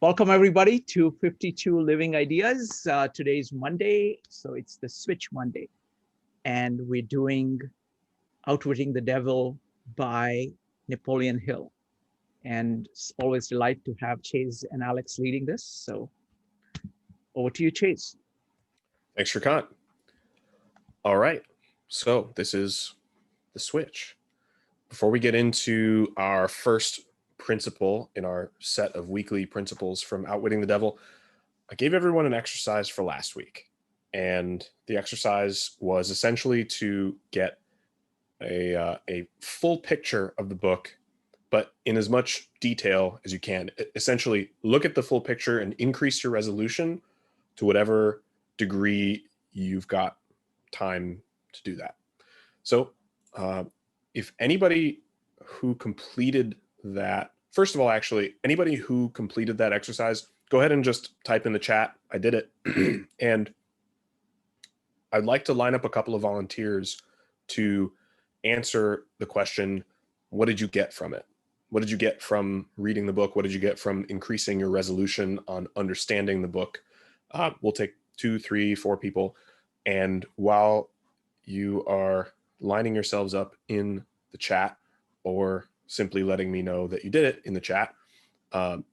Welcome everybody to 52 Living Ideas. Today's Monday, so it's the Switch Monday. And we're doing Outwitting the Devil by Napoleon Hill. And it's always a delight to have Chase and Alex leading this. So over to you, Chase. Thanks, Shrikant. All right, so this is the Switch. Before we get into our first principle in our set of weekly principles from Outwitting the Devil, I gave everyone an exercise for last week. And the exercise was essentially to get a full picture of the book, but in as much detail as you can. Essentially, look at the full picture and increase your resolution to whatever degree you've got time to do that. So if anybody who completed that, first of all, actually, anybody who completed that exercise, go ahead and just type in the chat, I did it. And I'd like to line up a couple of volunteers to answer the question, what did you get from it? What did you get from reading the book? What did you get from increasing your resolution on understanding the book? We'll take 2, 3, 4 people. And while you are lining yourselves up in the chat or simply letting me know that you did it in the chat, I'm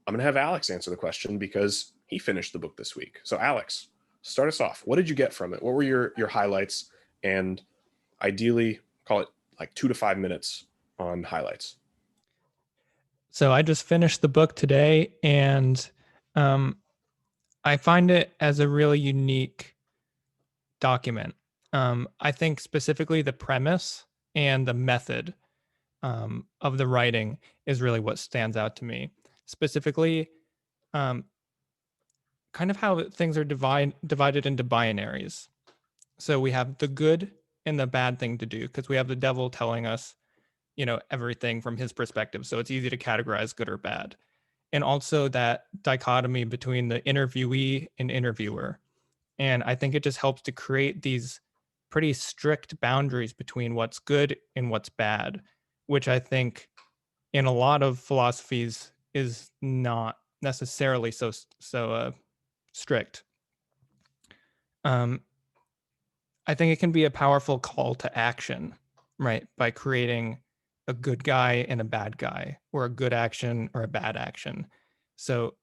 going to have Alex answer the question because he finished the book this week. So Alex, start us off. What did you get from it? What were your highlights? And ideally, call it like 2 to 5 minutes on highlights. So I just finished the book today, and I find it as a really unique document. I think specifically the premise and the method of the writing is really what stands out to me. Specifically, kind of how things are divided into binaries. So we have the good and the bad thing to do, because we have the devil telling us, everything from his perspective. So it's easy to categorize good or bad. And also that dichotomy between the interviewee and interviewer. And I think it just helps to create these pretty strict boundaries between what's good and what's bad, which I think in a lot of philosophies is not necessarily so strict. I think it can be a powerful call to action, right? By creating a good guy and a bad guy, or a good action or a bad action. So,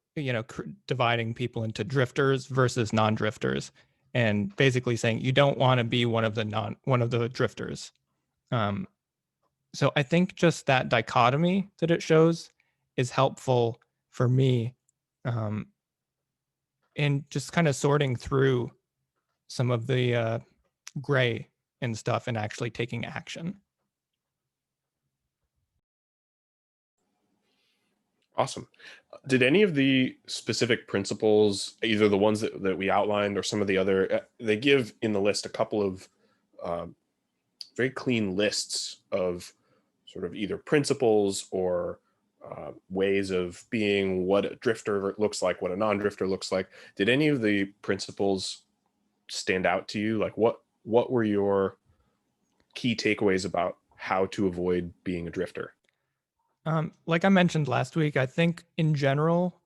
dividing people into drifters versus non-drifters, and basically saying you don't want to be one of the drifters. So I think just that dichotomy that it shows is helpful for me in just kind of sorting through some of the gray and stuff and actually taking action. Awesome. Did any of the specific principles, either the ones that we outlined or some of the other, they give in the list a couple of very clean lists of sort of either principles or ways of being, what a drifter looks like, what a non-drifter looks like. Did any of the principles stand out to you? Like what were your key takeaways about how to avoid being a drifter? Like I mentioned last week, I think in general,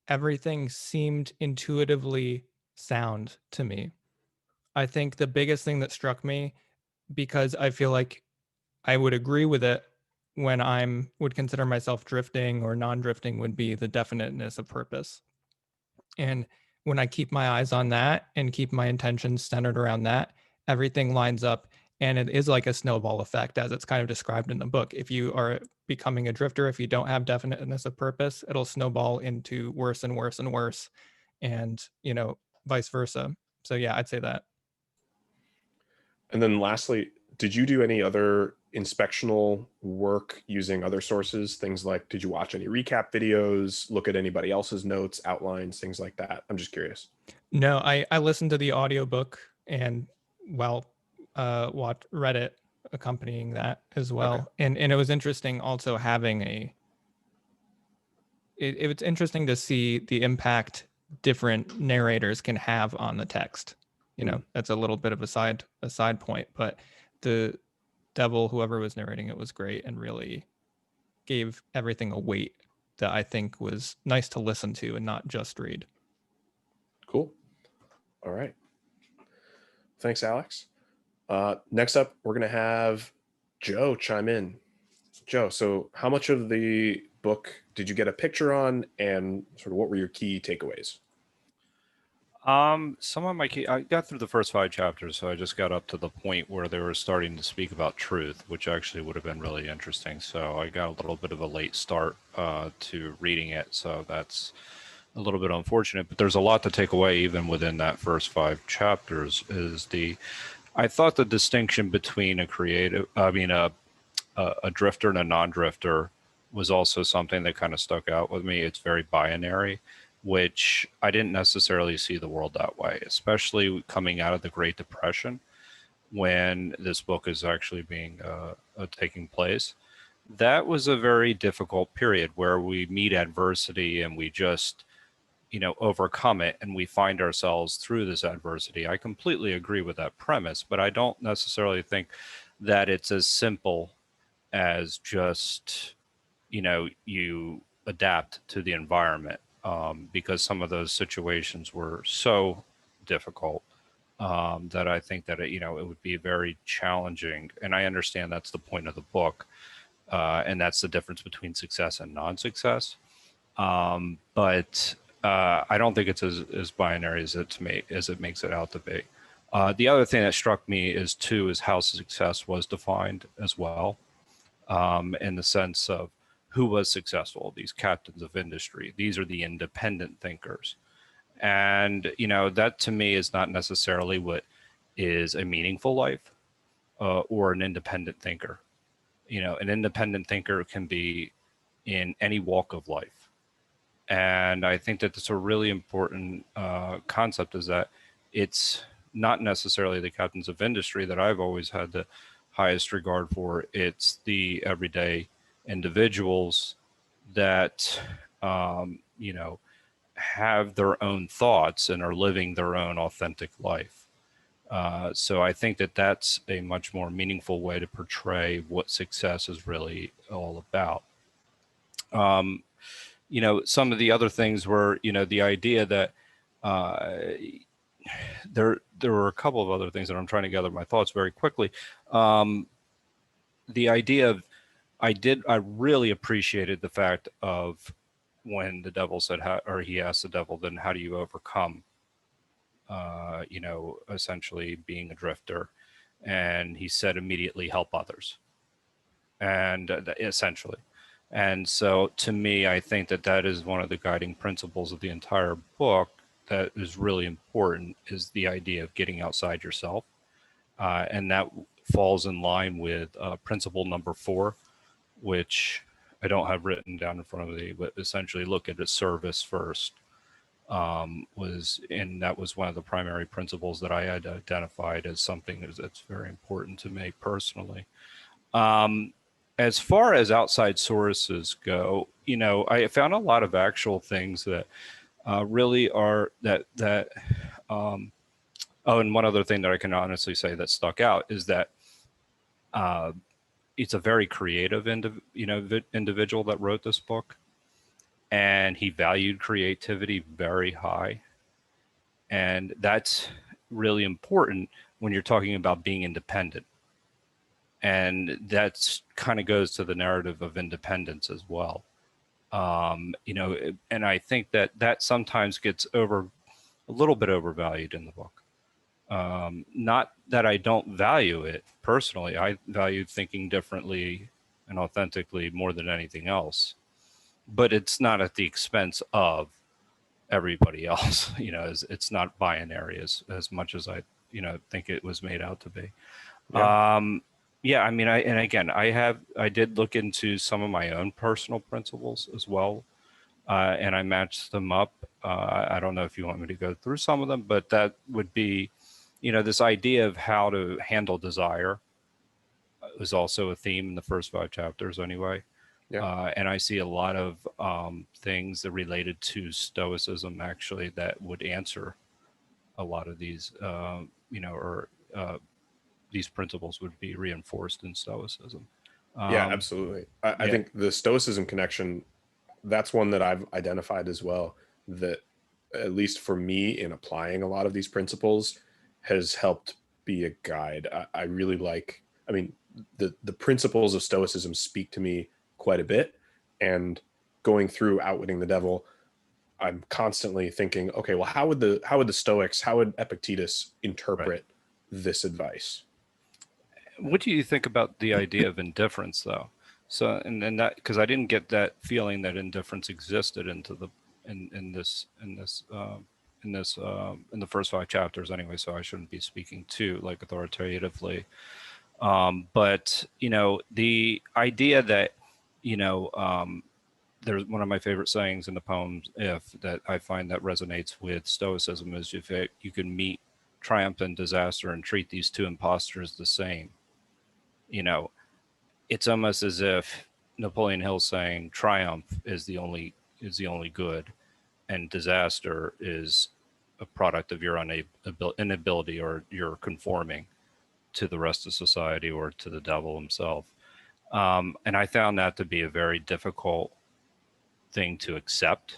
everything seemed intuitively sound to me. I think the biggest thing that struck me, because I feel like I would agree with it when would consider myself drifting or non-drifting, would be the definiteness of purpose. And when I keep my eyes on that and keep my intentions centered around that, everything lines up. And it is like a snowball effect, as it's kind of described in the book. If you are becoming a drifter, if you don't have definiteness of purpose, it'll snowball into worse and worse and worse, and vice versa. So yeah, I'd say that. And then lastly, did you do any other inspectional work using other sources? Things like, did you watch any recap videos, look at anybody else's notes, outlines, things like that? I'm just curious. No, I listened to the audiobook and read it accompanying that as well. Okay. And it was interesting also having it was interesting to see the impact different narrators can have on the text. That's a little bit of a side point, but the devil, whoever was narrating it, was great and really gave everything a weight that I think was nice to listen to and not just read. Cool. All right. Thanks, Alex. Next up, we're going to have Joe chime in. Joe, so how much of the book did you get a picture on, and sort of what were your key takeaways? Some of my key, I got through the first 5 chapters, so I just got up to the point where they were starting to speak about truth, which actually would have been really interesting. So I got a little bit of a late start to reading it, so that's a little bit unfortunate. But there's a lot to take away even within that first 5 chapters. I thought the distinction between a drifter and a non-drifter was also something that kind of stuck out with me. It's very binary, which I didn't necessarily see the world that way, especially coming out of the Great Depression when this book is actually being taking place. That was a very difficult period where we meet adversity and we just overcome it, and we find ourselves through this adversity. I completely agree with that premise, but I don't necessarily think that it's as simple as just you adapt to the environment, because some of those situations were so difficult, that I think that it would be very challenging. And I understand that's the point of the book, and that's the difference between success and non-success. But I don't think it's as binary as it makes it out to be. The other thing that struck me is how success was defined as well, in the sense of who was successful. These captains of industry, these are the independent thinkers. And, that to me is not necessarily what is a meaningful life, or an independent thinker. An independent thinker can be in any walk of life. And I think that that's a really important concept, is that it's not necessarily the captains of industry that I've always had the highest regard for. It's the everyday individuals that, have their own thoughts and are living their own authentic life. So I think that that's a much more meaningful way to portray what success is really all about. Some of the other things were, the idea that there were a couple of other things that I'm trying to gather my thoughts very quickly. The idea of, I really appreciated the fact of when the devil said, or he asked the devil, then how do you overcome, essentially being a drifter? And he said immediately, help others. And essentially. And so to me, I think that that is one of the guiding principles of the entire book that is really important, is the idea of getting outside yourself. And that falls in line with principle number 4, which I don't have written down in front of me, but essentially look at it service first. That was one of the primary principles that I had identified as something that's very important to me personally. As far as outside sources go, I found a lot of actual things that really are that. Oh, and one other thing that I can honestly say that stuck out is that it's a very creative individual that wrote this book, and he valued creativity very high, and that's really important when you're talking about being independent. And that's kind of goes to the narrative of independence as well. And I think that sometimes gets a little bit overvalued in the book. Not that I don't value it personally. I value thinking differently and authentically more than anything else, but it's not at the expense of everybody else. It's not binary as much as I, think it was made out to be. Yeah. Yeah, I mean, I did look into some of my own personal principles as well, and I matched them up. I don't know if you want me to go through some of them, but that would be, this idea of how to handle desire was also a theme in the first 5 chapters anyway. Yeah. And I see a lot of things that related to Stoicism actually that would answer a lot of these, these principles would be reinforced in Stoicism. Yeah, absolutely. I yeah. think the Stoicism connection that's one that I've identified as well, that at least for me in applying a lot of these principles has helped be a guide. I really like, I mean, the principles of Stoicism speak to me quite a bit. And going through Outwitting the Devil, I'm constantly thinking, okay, well, how would the Stoics, how would Epictetus interpret this advice? What do you think about the idea of indifference, though? So, and that, because I didn't get that feeling that indifference existed into the in the first 5 chapters anyway. So I shouldn't be speaking too like authoritatively. But the idea that there's one of my favorite sayings in the poem "If" that I find that resonates with Stoicism is if you can meet triumph and disaster and treat these two imposters the same. It's almost as if Napoleon Hill saying triumph is the only good, and disaster is a product of your inability or your conforming to the rest of society or to the devil himself. And I found that to be a very difficult thing to accept.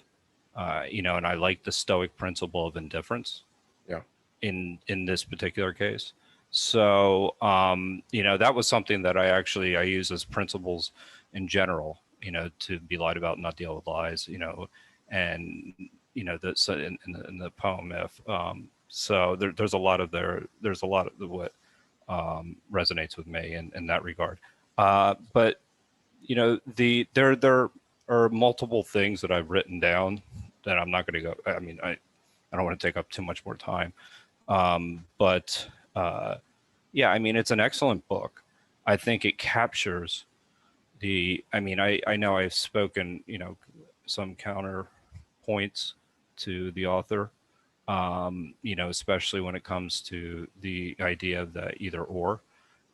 And I like the Stoic principle of indifference. Yeah. In this particular case. So, that was something that I use as principles in general, to be lied about, not deal with lies, and, that's in the poem, If. So there's a lot of what resonates with me in that regard. But, there are multiple things that I've written down that I'm not going to go. I mean, I don't want to take up too much more time. But yeah, I mean, it's an excellent book. I think it captures I know I've spoken, some counterpoints to the author, especially when it comes to the idea of the either or.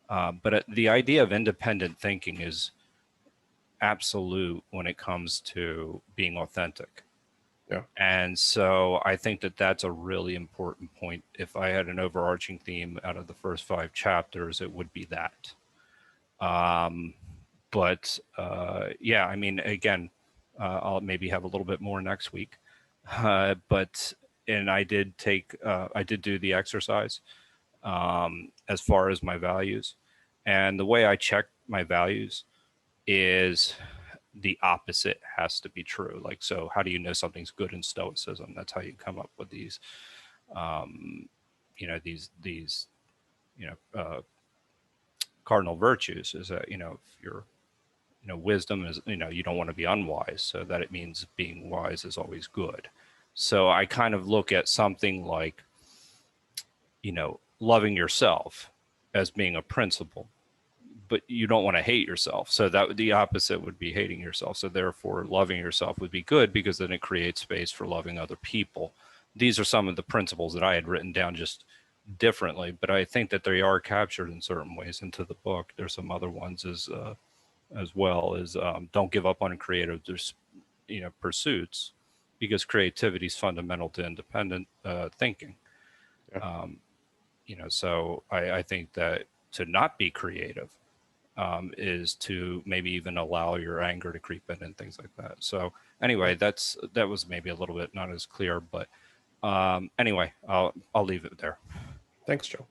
But the idea of independent thinking is absolute when it comes to being authentic. Yeah. And so I think that that's a really important point. If I had an overarching theme out of the first 5 chapters, it would be that. Yeah, I mean, again, I'll maybe have a little bit more next week. And I did do the exercise as far as my values. And the way I check my values is the opposite has to be true. Like, so how do you know something's good in Stoicism? That's how you come up with these, cardinal virtues is that, if you're, wisdom is, you don't want to be unwise. So that it means being wise is always good. So I kind of look at something like, loving yourself as being a principle, but you don't want to hate yourself. So that the opposite would be hating yourself. So therefore loving yourself would be good because then it creates space for loving other people. These are some of the principles that I had written down just differently, but I think that they are captured in certain ways into the book. There's some other ones as well as don't give up on creative pursuits, because creativity is fundamental to independent thinking. Yeah. So I think that to not be creative is to maybe even allow your anger to creep in and things like that. So anyway, that was maybe a little bit not as clear, but anyway, I'll leave it there. Thanks, Joe.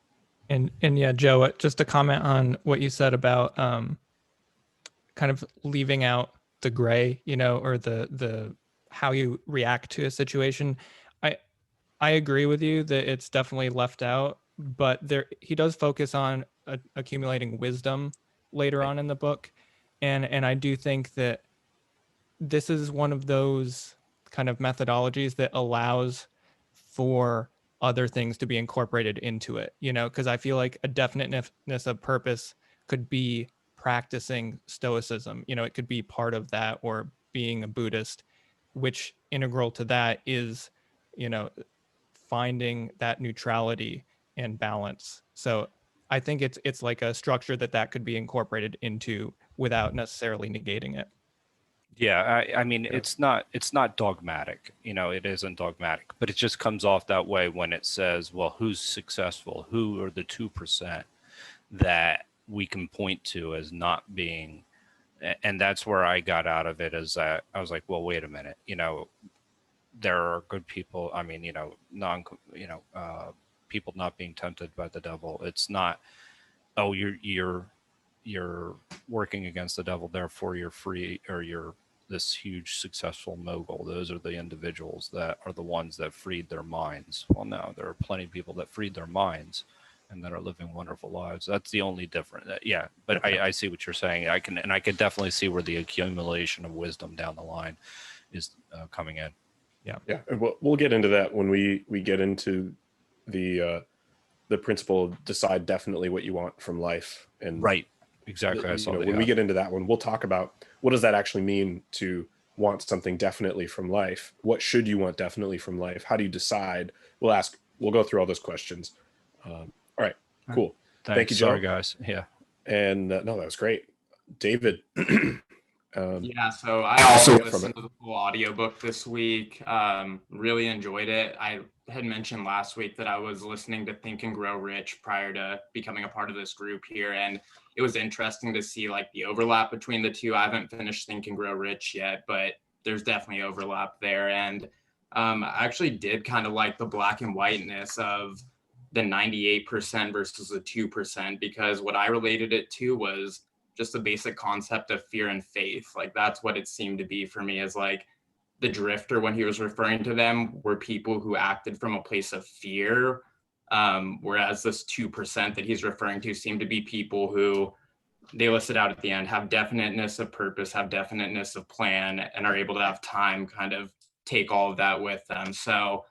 And yeah, Joe, just to comment on what you said about kind of leaving out the gray, or the how you react to a situation. I agree with you that it's definitely left out, but he does focus on accumulating wisdom later on in the book, and I do think that this is one of those kind of methodologies that allows for other things to be incorporated into it, because I feel like a definiteness of purpose could be practicing stoicism. It could be part of that, or being a Buddhist, which integral to that is, finding that neutrality and balance. So I think it's like a structure that could be incorporated into without necessarily negating it. Yeah, I mean, Yeah. it's not dogmatic, it isn't dogmatic, but it just comes off that way when it says, well, who's successful? Who are the 2% that we can point to as not being And that's where I got out of it, is that I was like, well, wait a minute, there are good people. I mean, people not being tempted by the devil. It's not, oh, you're working against the devil, therefore you're free, or you're this huge successful mogul. Those are the individuals that are the ones that freed their minds. Well, no, there are plenty of people that freed their minds and that are living wonderful lives. That's the only difference. Yeah, but I see what you're saying. I can definitely see where the accumulation of wisdom down the line is coming in. Yeah, and we'll get into that when we get into the principle of decide definitely what you want from life. And right, exactly. I saw that. When we get into that one, we'll talk about what does that actually mean to want something definitely from life. What should you want definitely from life? How do you decide? We'll go through all those questions. All right, cool. Thanks. Thank you, Joe. Sorry, guys. Yeah. And no, that was great, David. Yeah, so I also listened to the full audiobook this week. Really enjoyed it. I had mentioned last week that I was listening to Think and Grow Rich prior to becoming a part of this group here, and it was interesting to see like the overlap between the two. I haven't finished Think and Grow Rich yet, but there's definitely overlap there. And I actually did kind of like the black and whiteness of the 98% versus the 2%, because what I related it to was just the basic concept of fear and faith. Like that's what it seemed to be for me, is like the drifter, when he was referring to them, were people who acted from a place of fear. Whereas this 2% that he's referring to seemed to be people who, they listed out at the end, have definiteness of purpose, have definiteness of plan, and are able to have time kind of take all of that with them. So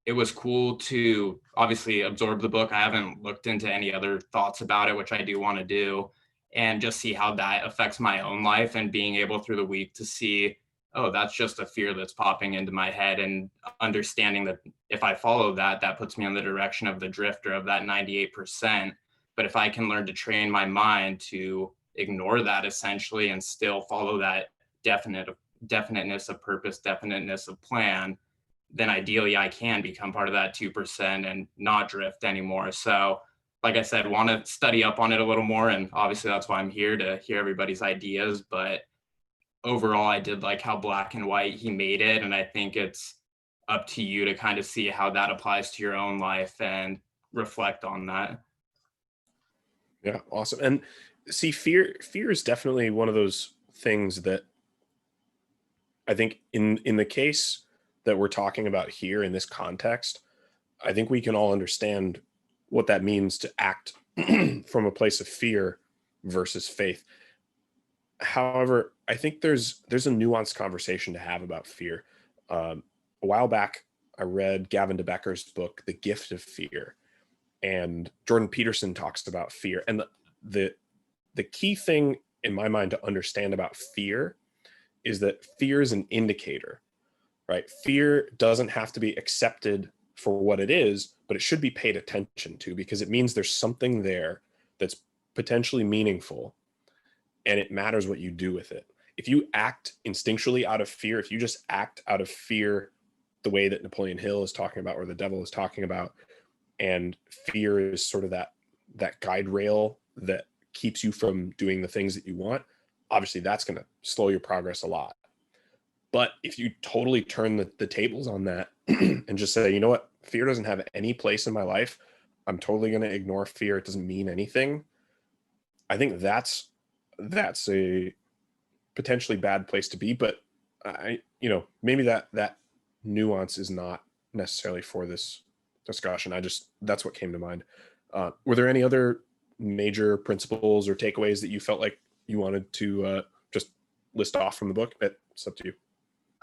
it was cool to obviously absorb the book. I haven't looked into any other thoughts about it, which I do want to do, and just see how that affects my own life, and being able through the week to see, oh, that's just a fear that's popping into my head, and understanding that if I follow that, that puts me in the direction of the drifter of that 98%. But if I can learn to train my mind to ignore that essentially and still follow that definiteness of purpose, definiteness of plan, then ideally I can become part of that 2% and not drift anymore. So like I said, want to study up on it a little more. And obviously that's why I'm here, to hear everybody's ideas. But overall, I did like how black and white he made it. And I think it's up to you to kind of see how that applies to your own life and reflect on that. Yeah, awesome. And see, fear is definitely one of those things that I think in the case that we're talking about here in this context, I think we can all understand what that means to act from a place of fear versus faith. However, I think there's a nuanced conversation to have about fear. A while back, I read Gavin de Becker's book, The Gift of Fear, and Jordan Peterson talks about fear. And the key thing in my mind to understand about fear is that fear is an indicator, right? Fear doesn't have to be accepted for what it is, but it should be paid attention to, because it means there's something there that's potentially meaningful, and it matters what you do with it. If you act instinctually out of fear, if you just act out of fear the way that Napoleon Hill is talking about, or the devil is talking about, and fear is sort of that guide rail that keeps you from doing the things that you want, obviously that's going to slow your progress a lot. But if you totally turn the tables on that and just say, you know what, fear doesn't have any place in my life, I'm totally going to ignore fear, it doesn't mean anything, I think that's a potentially bad place to be. But maybe that nuance is not necessarily for this discussion. That's what came to mind. Were there any other major principles or takeaways that you felt like you wanted to just list off from the book? It's up to you.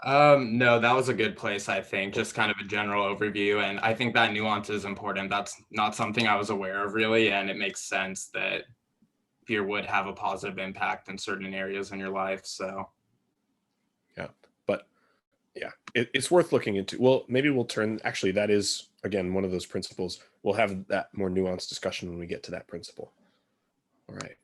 No, that was a good place, I think, just kind of a general overview. And I think that nuance is important. That's not something I was aware of really. And it makes sense that fear would have a positive impact in certain areas in your life. So yeah, but yeah, it's worth looking into. Well, maybe we'll actually, that is, again, one of those principles. We'll have that more nuanced discussion when we get to that principle. All right.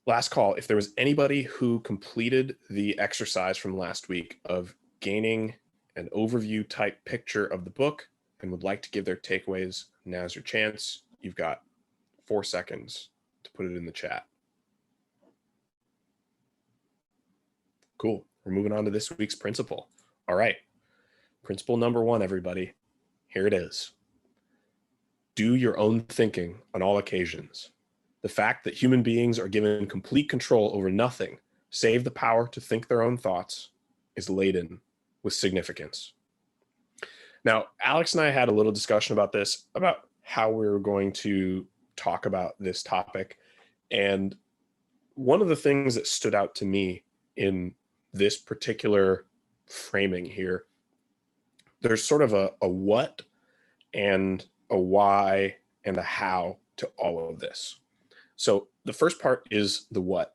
Last call. If there was anybody who completed the exercise from last week of gaining an overview type picture of the book and would like to give their takeaways, now's your chance. You've got 4 seconds to put it in the chat. Cool. We're moving on to this week's principle. All right. Principle number 1, everybody. Here it is. Do your own thinking on all occasions. The fact that human beings are given complete control over nothing save the power to think their own thoughts is laden with significance. Now, Alex and I had a little discussion about this, about how we were going to talk about this topic. And one of the things that stood out to me in this particular framing here, there's sort of a what and a why and a how to all of this. So the first part is the what.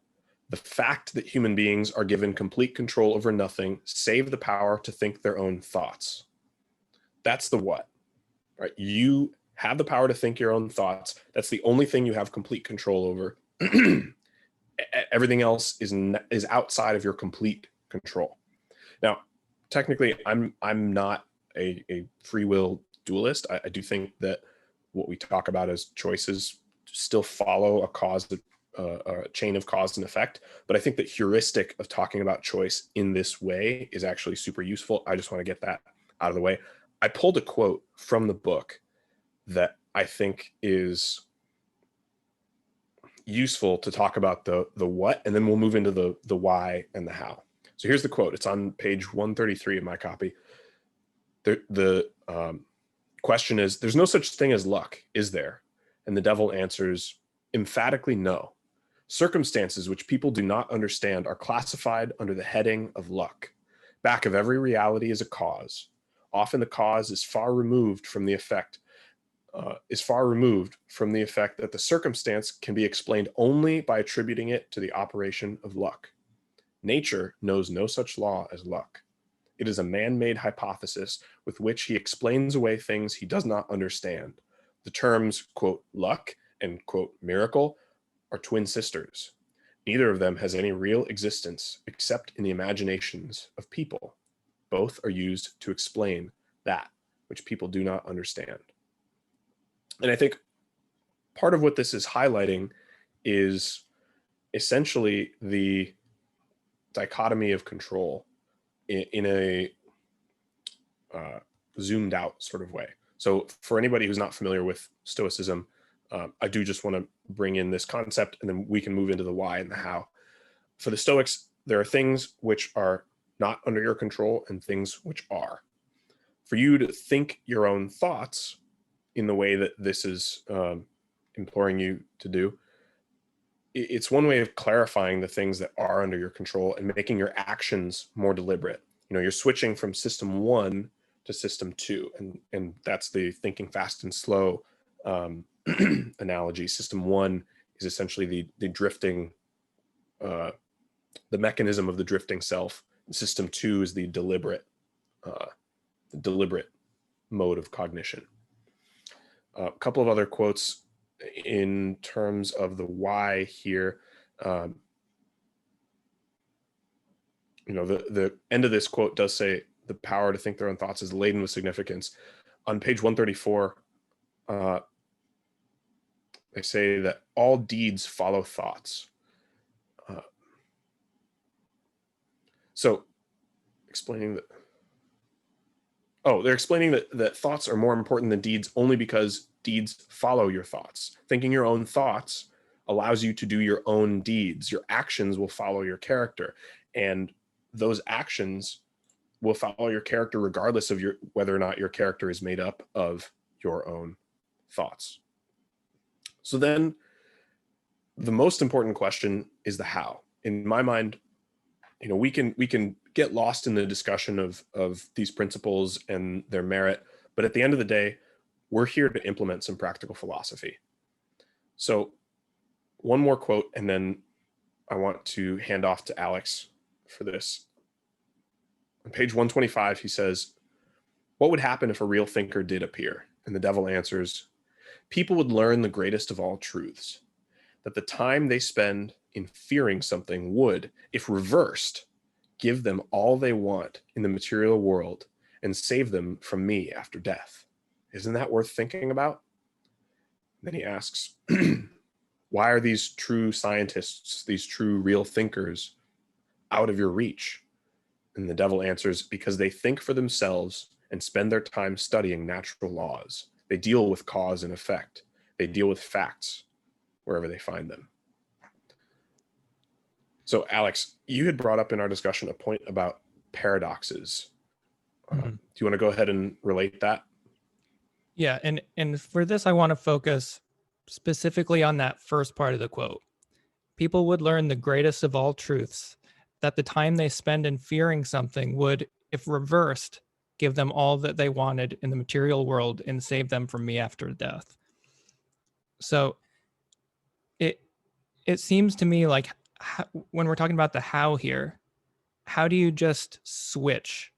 The fact that human beings are given complete control over nothing, save the power to think their own thoughts. That's the what, right? You have the power to think your own thoughts. That's the only thing you have complete control over. Everything else is outside of your complete control. Now, technically, I'm not a free will dualist. I do think that what we talk about as choices still follow a chain of cause and effect. But I think that heuristic of talking about choice in this way is actually super useful. I just want to get that out of the way. I pulled a quote from the book that I think is useful to talk about the what, and then we'll move into the why and the how. So here's the quote. It's on page 133 of my copy. The question is, there's no such thing as luck, is there? And the devil answers, emphatically no. Circumstances which people do not understand are classified under the heading of luck. Back of every reality is a cause. Often the cause is far removed from the effect that the circumstance can be explained only by attributing it to the operation of luck. Nature knows no such law as luck. It is a man-made hypothesis with which he explains away things he does not understand. The terms, quote, luck and, quote, miracle are twin sisters. Neither of them has any real existence except in the imaginations of people. Both are used to explain that which people do not understand. And I think part of what this is highlighting is essentially the dichotomy of control in a zoomed out sort of way. So for anybody who's not familiar with Stoicism, I do just want to bring in this concept, and then we can move into the why and the how. For the Stoics, there are things which are not under your control and things which are. For you to think your own thoughts in the way that this is imploring you to do, it's one way of clarifying the things that are under your control and making your actions more deliberate. You know, you're switching from system 1 to system 2, and that's the thinking fast and slow analogy. System 1 is essentially the drifting, the mechanism of the drifting self. System 2 is the deliberate mode of cognition. A couple of other quotes in terms of the why here. The end of this quote does say the power to think their own thoughts is laden with significance. On page 134, they say that all deeds follow thoughts. So explaining that, they're explaining that thoughts are more important than deeds only because deeds follow your thoughts. Thinking your own thoughts allows you to do your own deeds. Your actions will follow your character, and those actions will follow your character regardless of whether or not your character is made up of your own thoughts. So then the most important question is the how. In my mind, we can get lost in the discussion of these principles and their merit, but at the end of the day, we're here to implement some practical philosophy. So one more quote, and then I want to hand off to Alex for this. On page 125, he says, "What would happen if a real thinker did appear?" And the devil answers, "People would learn the greatest of all truths, that the time they spend in fearing something would, if reversed, give them all they want in the material world and save them from me after death. Isn't that worth thinking about?" Then he asks, why are these true scientists, these true real thinkers, out of your reach? And the devil answers, because they think for themselves and spend their time studying natural laws. They deal with cause and effect. They deal with facts wherever they find them. So, Alex, you had brought up in our discussion a point about paradoxes. Do you want to go ahead and relate that? Yeah, and for this, I want to focus specifically on that first part of the quote. People would learn the greatest of all truths, that the time they spend in fearing something would, if reversed, give them all that they wanted in the material world and save them from me after death. So it seems to me like when we're talking about the how here, how do you just switch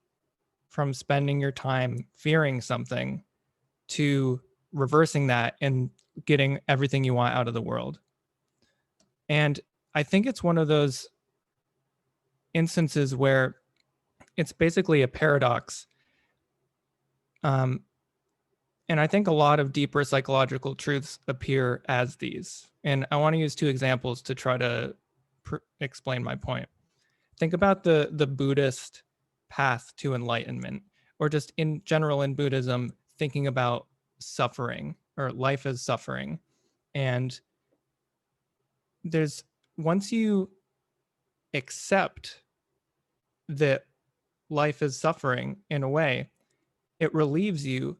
from spending your time fearing something to reversing that and getting everything you want out of the world? And I think it's one of those instances where it's basically a paradox. And I think a lot of deeper psychological truths appear as these. And I want to use two examples to try to explain my point. Think about the Buddhist path to enlightenment, or just in general in Buddhism, thinking about suffering or life as suffering. And once you accept that life is suffering in a way, it relieves you.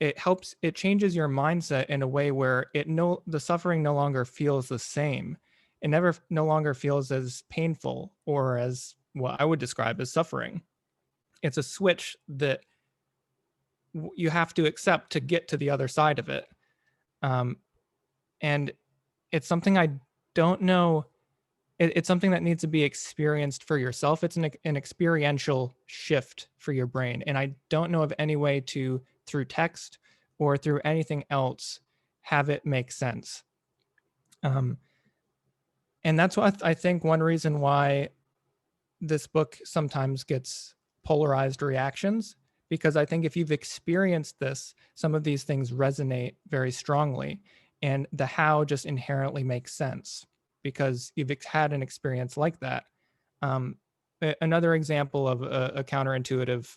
It changes your mindset in a way where the suffering no longer feels the same. It no longer feels as painful or as what I would describe as suffering. It's a switch that you have to accept to get to the other side of it. And it's something I don't know. It's something that needs to be experienced for yourself. It's an experiential shift for your brain. And I don't know of any way to, through text or through anything else, have it make sense. And that's what I think one reason why this book sometimes gets polarized reactions, because I think if you've experienced this, some of these things resonate very strongly, and the how just inherently makes sense because you've had an experience like that. Another example of a counterintuitive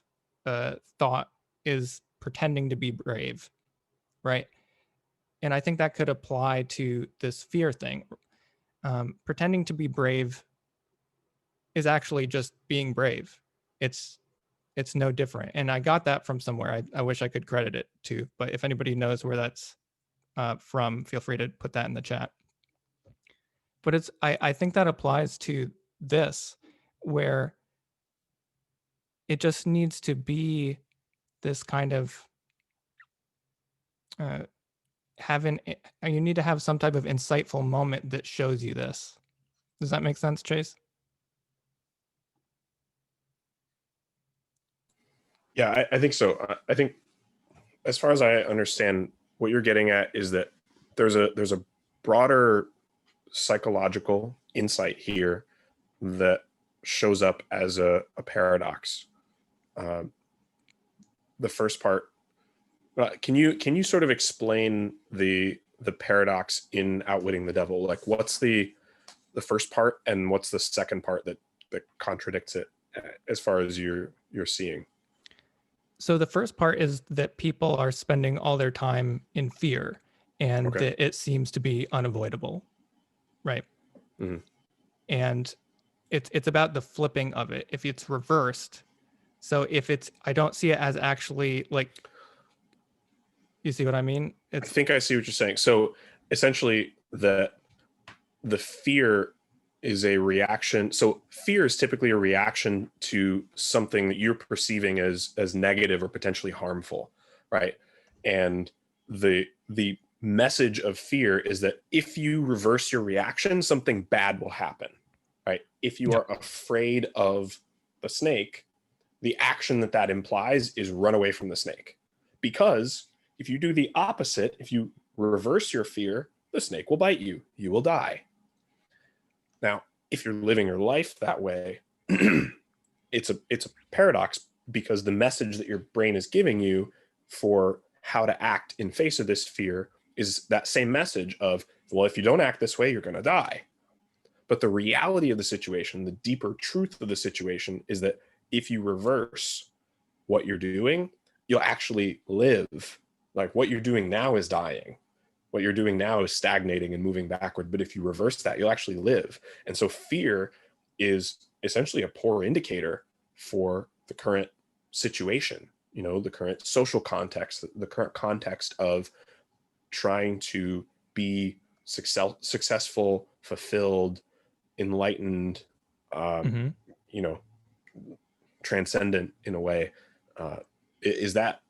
thought is pretending to be brave, right? And I think that could apply to this fear thing. Pretending to be brave is actually just being brave. It's no different. And I got that from somewhere. I wish I could credit it to, but if anybody knows where that's from, feel free to put that in the chat. But I think that applies to this, where it just needs to be this kind of you need to have some type of insightful moment that shows you this. Does that make sense, Chase? Yeah, I think so. I think as far as I understand, what you're getting at is that there's a broader psychological insight here that shows up as a paradox. The first part, can you sort of explain the paradox in Outwitting the Devil? Like, what's the first part and what's the second part that contradicts it as far as you're seeing? So the first part is that people are spending all their time in fear, and Okay. that it seems to be unavoidable, right? Mm-hmm. And it's about the flipping of it. If it's reversed, so if I don't see it as actually, like, you see what I mean? I think I see what you're saying. So essentially, the fear is a reaction. So fear is typically a reaction to something that you're perceiving as negative or potentially harmful, right? And the message of fear is that if you reverse your reaction, something bad will happen, right? If you are afraid of the snake, the action that implies is run away from the snake. Because if you do the opposite, if you reverse your fear, the snake will bite you. You will die. Now, if you're living your life that way, it's a paradox, because the message that your brain is giving you for how to act in face of this fear is that same message of, well, if you don't act this way, you're going to die. But the reality of the situation, the deeper truth of the situation, is that if you reverse what you're doing, you'll actually live. Like what you're doing now is dying. What you're doing now is stagnating and moving backward. But if you reverse that, you'll actually live. And so fear is essentially a poor indicator for the current situation, you know, the current social context, the current context of trying to be successful, fulfilled, enlightened, you know, transcendent in a way. Is that,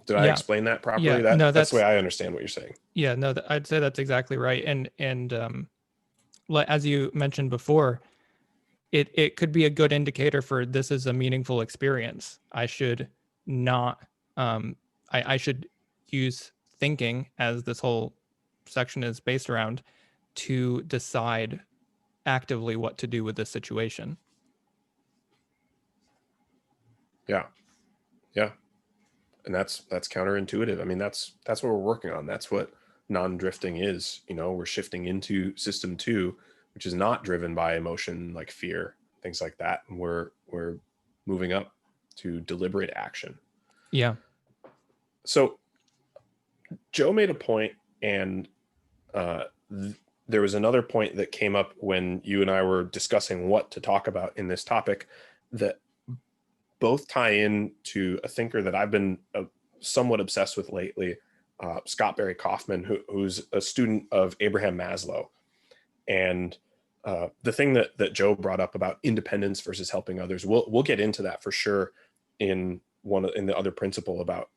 did I explain that properly? Yeah, no, that's the way I understand what you're saying. Yeah, no, I'd say that's exactly right. And as you mentioned before, it could be a good indicator for this is a meaningful experience. I should not, I should use thinking, as this whole section is based around, to decide actively what to do with this situation. Yeah. And that's counterintuitive. I mean, that's what we're working on. That's what non-drifting is. You know, we're shifting into system 2, which is not driven by emotion like fear, things like that. And we're moving up to deliberate action. Yeah. So Joe made a point, and there was another point that came up when you and I were discussing what to talk about in this topic, that both tie in to a thinker that I've been somewhat obsessed with lately, Scott Barry Kaufman, who's a student of Abraham Maslow. And the thing that Joe brought up about independence versus helping others, we'll get into that for sure in the other principle about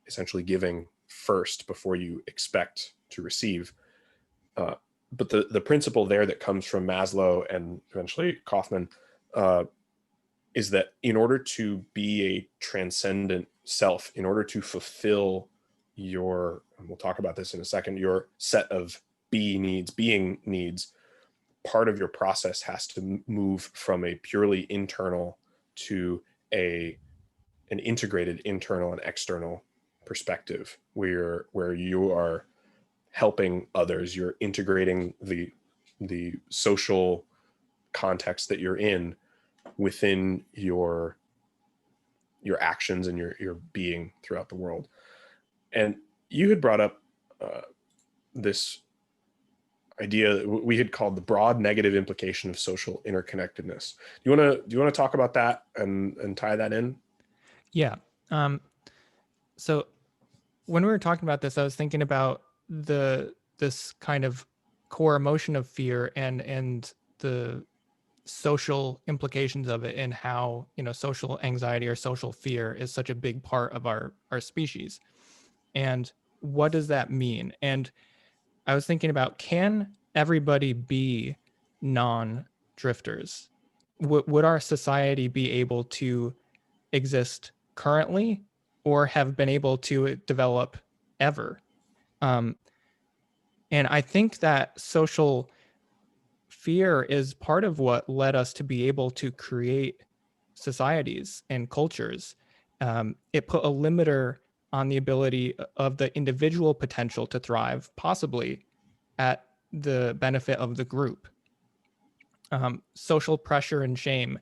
essentially giving first before you expect to receive. But the principle there that comes from Maslow and eventually Kaufman is that in order to be a transcendent self, in order to fulfill your, and we'll talk about this in a second, your set of being needs, part of your process has to move from a purely internal to an integrated internal and external perspective, where you are helping others, you're integrating the social context that you're in within your actions and your being throughout the world. And you had brought up this idea that we had called the broad negative implication of social interconnectedness. Do you want to talk about that and tie that in? Yeah. So when we were talking about this, I was thinking about this kind of core emotion of fear and the social implications of it, and how, you know, social anxiety or social fear is such a big part of our species. And what does that mean? And I was thinking about, can everybody be non-drifters? Would our society be able to exist currently, or have been able to develop ever? And I think that social fear is part of what led us to be able to create societies and cultures. It put a limiter on the ability of the individual potential to thrive, possibly at the benefit of the group. Social pressure and shame,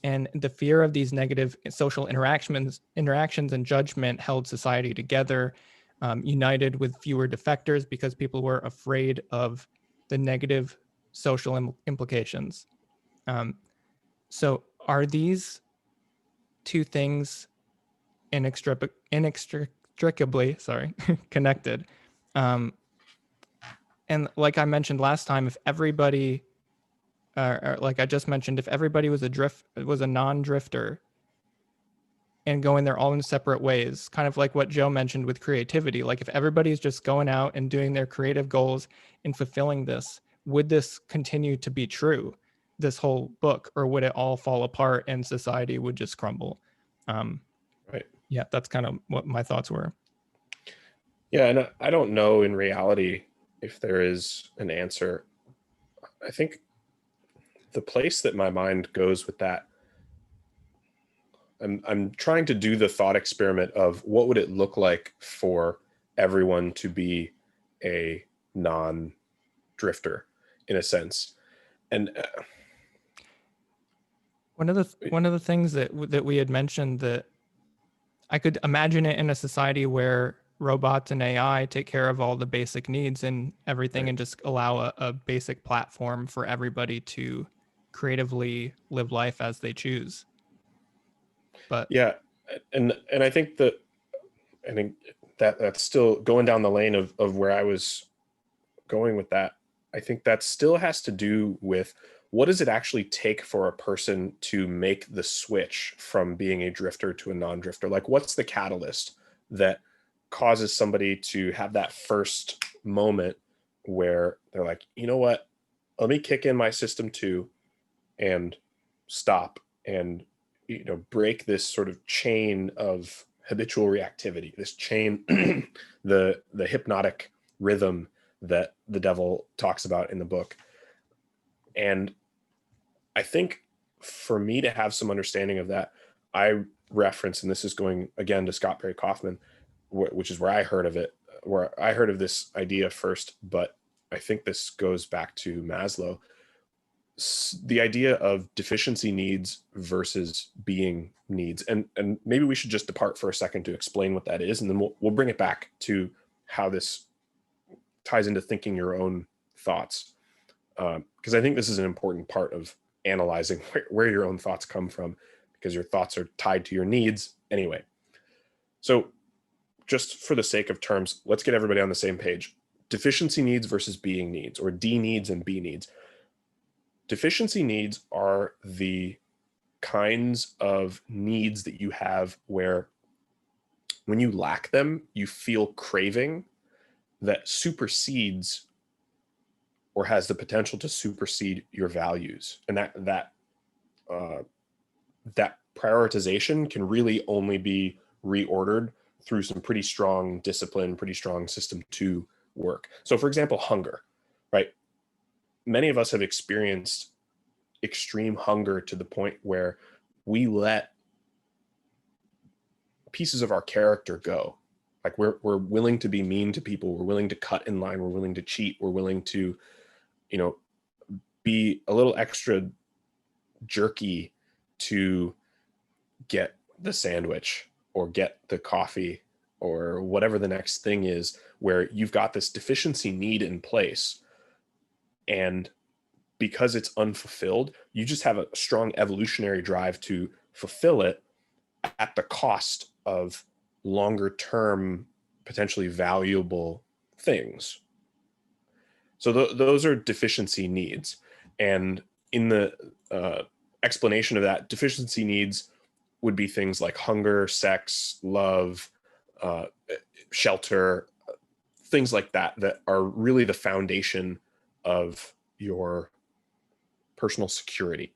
and the fear of these negative social interactions and judgment held society together, united with fewer defectors because people were afraid of the negative social implications. So are these two things inextricably connected? And like I mentioned last time, if everybody, or like I just mentioned, if everybody was a non-drifter and going their all in separate ways, kind of like what Joe mentioned with creativity, like if everybody's just going out and doing their creative goals and fulfilling this, would this continue to be true, this whole book, or would it all fall apart and society would just crumble? Right. Yeah, that's kind of what my thoughts were. Yeah, and I don't know in reality if there is an answer. I think the place that my mind goes with that, I'm trying to do the thought experiment of what would it look like for everyone to be a non-drifter, in a sense. And one of the things that we had mentioned, that I could imagine it in a society where robots and AI take care of all the basic needs and everything, Right. and just allow a basic platform for everybody to creatively live life as they choose. But yeah, and I think that's still going down the lane of where I was going with that. I think that still has to do with what does it actually take for a person to make the switch from being a drifter to a non-drifter? Like, what's the catalyst that causes somebody to have that first moment where they're like, you know what, let me kick in my system 2 and stop and, you know, break this sort of chain of habitual reactivity, this chain, the hypnotic rhythm that the devil talks about in the book. And I think for me to have some understanding of that, I reference, and this is going again to Scott Perry Kaufman, which is where I heard of it, where I heard of this idea first, but I think this goes back to Maslow. The idea of deficiency needs versus being needs. And maybe we should just depart for a second to explain what that is, and then we'll bring it back to how this ties into thinking your own thoughts. Because I think this is an important part of analyzing where your own thoughts come from, because your thoughts are tied to your needs anyway. So just for the sake of terms, let's get everybody on the same page. Deficiency needs versus being needs, or D needs and B needs. Deficiency needs are the kinds of needs that you have where when you lack them, you feel craving that supersedes or has the potential to supersede your values. And that prioritization can really only be reordered through some pretty strong discipline, pretty strong system 2 work. So for example, hunger, right? Many of us have experienced extreme hunger to the point where we let pieces of our character go. Like we're willing to be mean to people. We're willing to cut in line. We're willing to cheat. We're willing to, you know, be a little extra jerky to get the sandwich or get the coffee or whatever the next thing is, where you've got this deficiency need in place. And because it's unfulfilled, you just have a strong evolutionary drive to fulfill it at the cost of longer term, potentially valuable things. So those are deficiency needs. And in the explanation of that, deficiency needs would be things like hunger, sex, love, shelter, things like that, that are really the foundation of your personal security.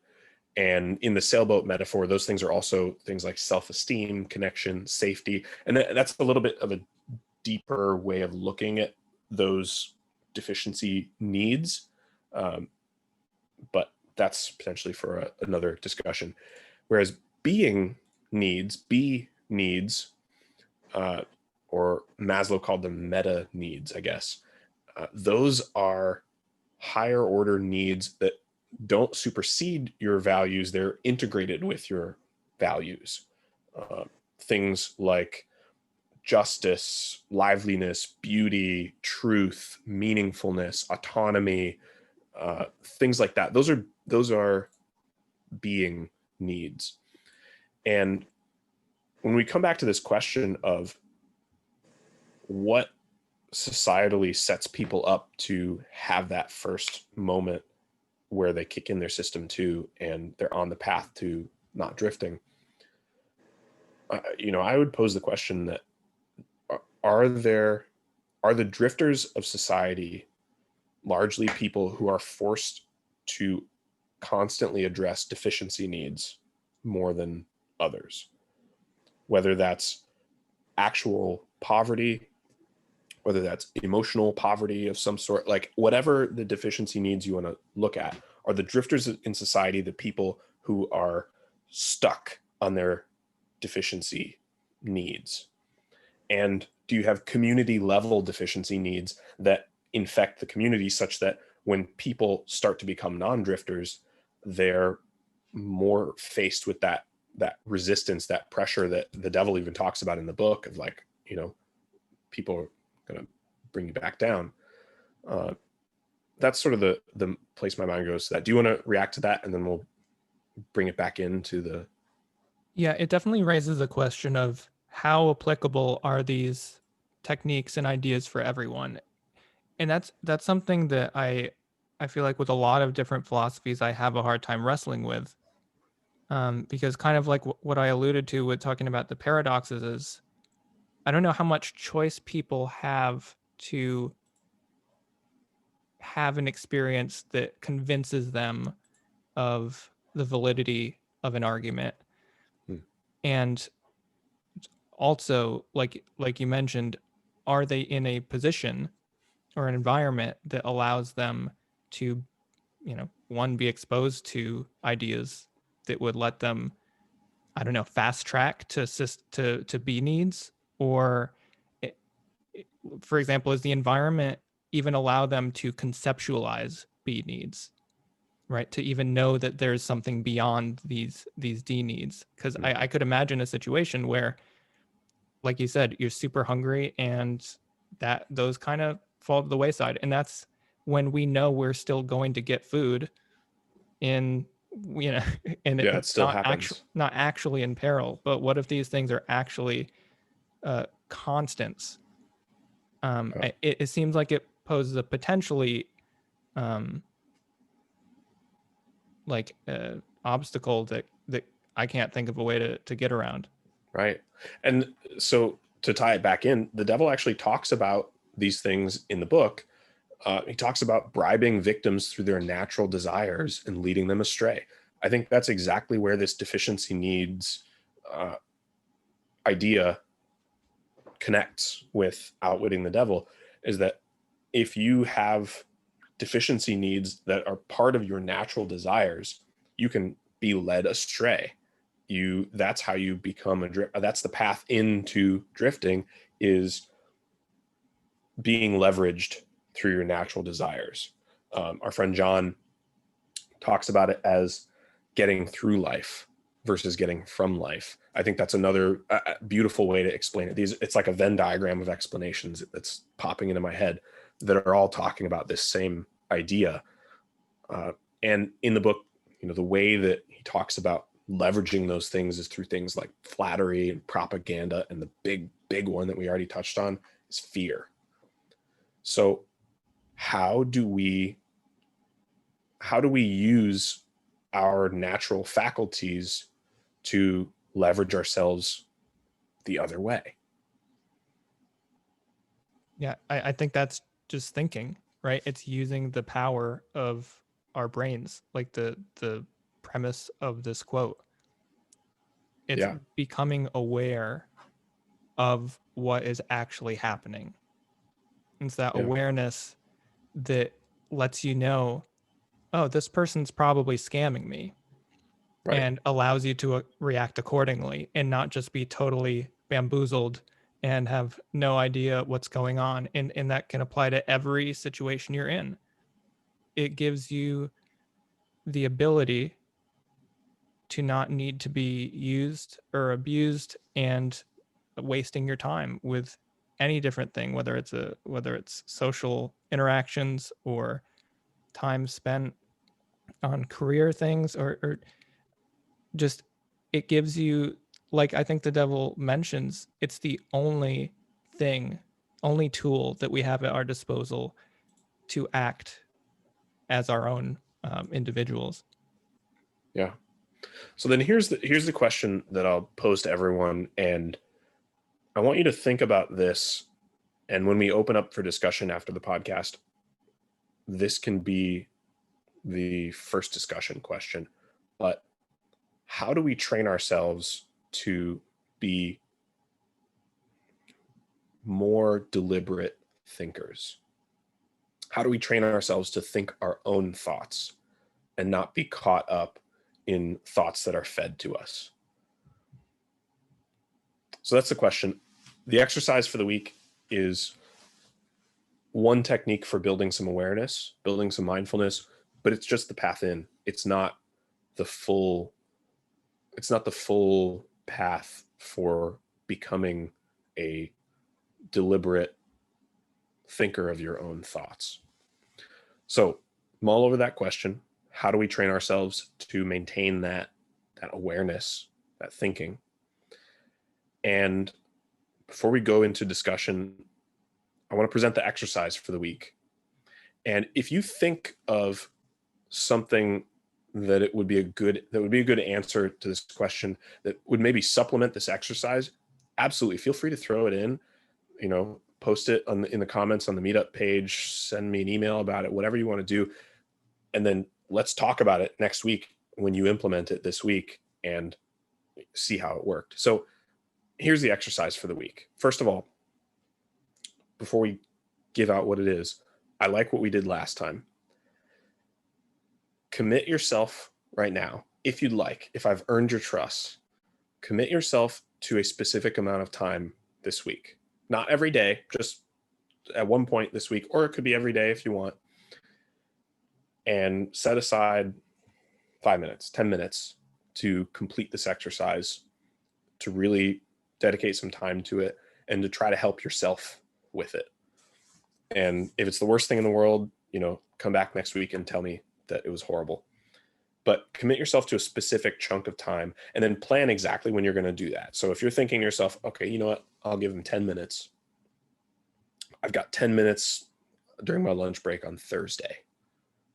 And in the sailboat metaphor, those things are also things like self-esteem, connection, safety. And that's a little bit of a deeper way of looking at those deficiency needs. But that's potentially for another discussion. Whereas being needs, B needs, or Maslow called them meta needs, I guess. Those are higher order needs that don't supersede your values. They're integrated with your values. Things like justice, liveliness, beauty, truth, meaningfulness, autonomy, things like that. Those are being needs. And when we come back to this question of what societally sets people up to have that first moment where they kick in their system 2 and they're on the path to not drifting, I would pose the question that are the drifters of society largely people who are forced to constantly address deficiency needs more than others, whether that's actual poverty, whether that's emotional poverty of some sort, like whatever the deficiency needs you want to look at. Are the drifters in society the people who are stuck on their deficiency needs? And do you have community level deficiency needs that infect the community such that when people start to become non-drifters, they're more faced with that resistance, that pressure that the devil even talks about in the book of, like, people are going to bring you back down. That's sort of the place my mind goes to that. Do you want to react to that? And then we'll bring it back into the... Yeah, it definitely raises the question of how applicable are these techniques and ideas for everyone. And that's something that I feel like with a lot of different philosophies, I have a hard time wrestling with. Because kind of like what I alluded to with talking about the paradoxes is, I don't know how much choice people have to have an experience that convinces them of the validity of an argument. And also, like you mentioned, are they in a position or an environment that allows them to, one, be exposed to ideas that would let them, I don't know, fast track to B needs, or for example, does the environment even allow them to conceptualize B needs, right? To even know that there's something beyond these D needs? Because I could imagine a situation where, like you said, you're super hungry and that those kind of fall to the wayside. And that's when we know we're still going to get food and it still happens. Not actually in peril. But what if these things are actually constants? It seems like it poses a potentially obstacle that I can't think of a way to get around. Right. And so to tie it back in, the devil actually talks about these things in the book. He talks about bribing victims through their natural desires and leading them astray. I think that's exactly where this deficiency needs idea connects with Outwitting the Devil, is that if you have deficiency needs that are part of your natural desires, you can be led astray. That's how you become that's the path into drifting, is being leveraged through your natural desires. Our friend John talks about it as getting through life versus getting from life. I think that's another beautiful way to explain it. It's like a Venn diagram of explanations that's popping into my head that are all talking about this same idea. And in the book, the way that he talks about leveraging those things is through things like flattery and propaganda. And the big one that we already touched on is fear. So how do we use our natural faculties to leverage ourselves the other way? Yeah, I think that's just thinking, right? It's using the power of our brains, like the premise of this quote. It's becoming aware of what is actually happening. It's that awareness that lets you know, oh, this person's probably scamming me, and allows you to react accordingly and not just be totally bamboozled and have no idea what's going on. And that can apply to every situation you're in. It gives you the ability to not need to be used or abused and wasting your time with any different thing, whether it's social interactions or time spent on career things or just, it gives you, like I think the devil mentions, it's the only tool that we have at our disposal to act as our own individuals. Yeah. So then here's the question that I'll pose to everyone, and I want you to think about this. And when we open up for discussion after the podcast, this can be the first discussion question. But how do we train ourselves to be more deliberate thinkers? How do we train ourselves to think our own thoughts and not be caught up in thoughts that are fed to us? So that's the question. The exercise for the week is one technique for building some awareness, building some mindfulness, but it's just the path in. It's not the full path for becoming a deliberate thinker of your own thoughts. So mull over that question. How do we train ourselves to maintain that awareness, that thinking? And before we go into discussion, I want to present the exercise for the week. And if you think of something that would be a good answer to this question that would maybe supplement this exercise, absolutely feel free to throw it in, post it in the comments on the meetup page, send me an email about it, whatever you want to do. And then let's talk about it next week when you implement it this week and see how it worked. So here's the exercise for the week. First of all, before we give out what it is, I like what we did last time. Commit yourself right now, if you'd like, if I've earned your trust, commit yourself to a specific amount of time this week. Not every day, just at one point this week, or it could be every day if you want. And set aside 5 minutes, 10 minutes to complete this exercise, to really dedicate some time to it and to try to help yourself with it. And if it's the worst thing in the world, come back next week and tell me that it was horrible. But commit yourself to a specific chunk of time and then plan exactly when you're going to do that. So if you're thinking to yourself, okay, you know what, I'll give them 10 minutes. I've got 10 minutes during my lunch break on Thursday.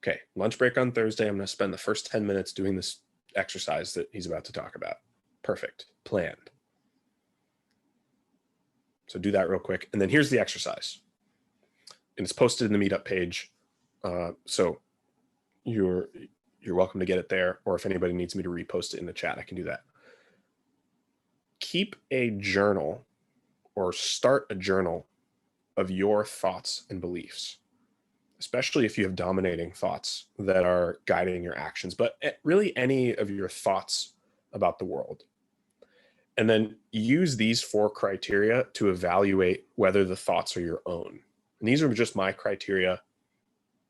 Okay, lunch break on Thursday. I'm going to spend the first 10 minutes doing this exercise that he's about to talk about. Perfect. Planned. So do that real quick. And then here's the exercise. And it's posted in the meetup page. So you're welcome to get it there. Or if anybody needs me to repost it in the chat, I can do that. Keep a journal or start a journal of your thoughts and beliefs, especially if you have dominating thoughts that are guiding your actions, but really any of your thoughts about the world. And then use these 4 criteria to evaluate whether the thoughts are your own. And these are just my criteria.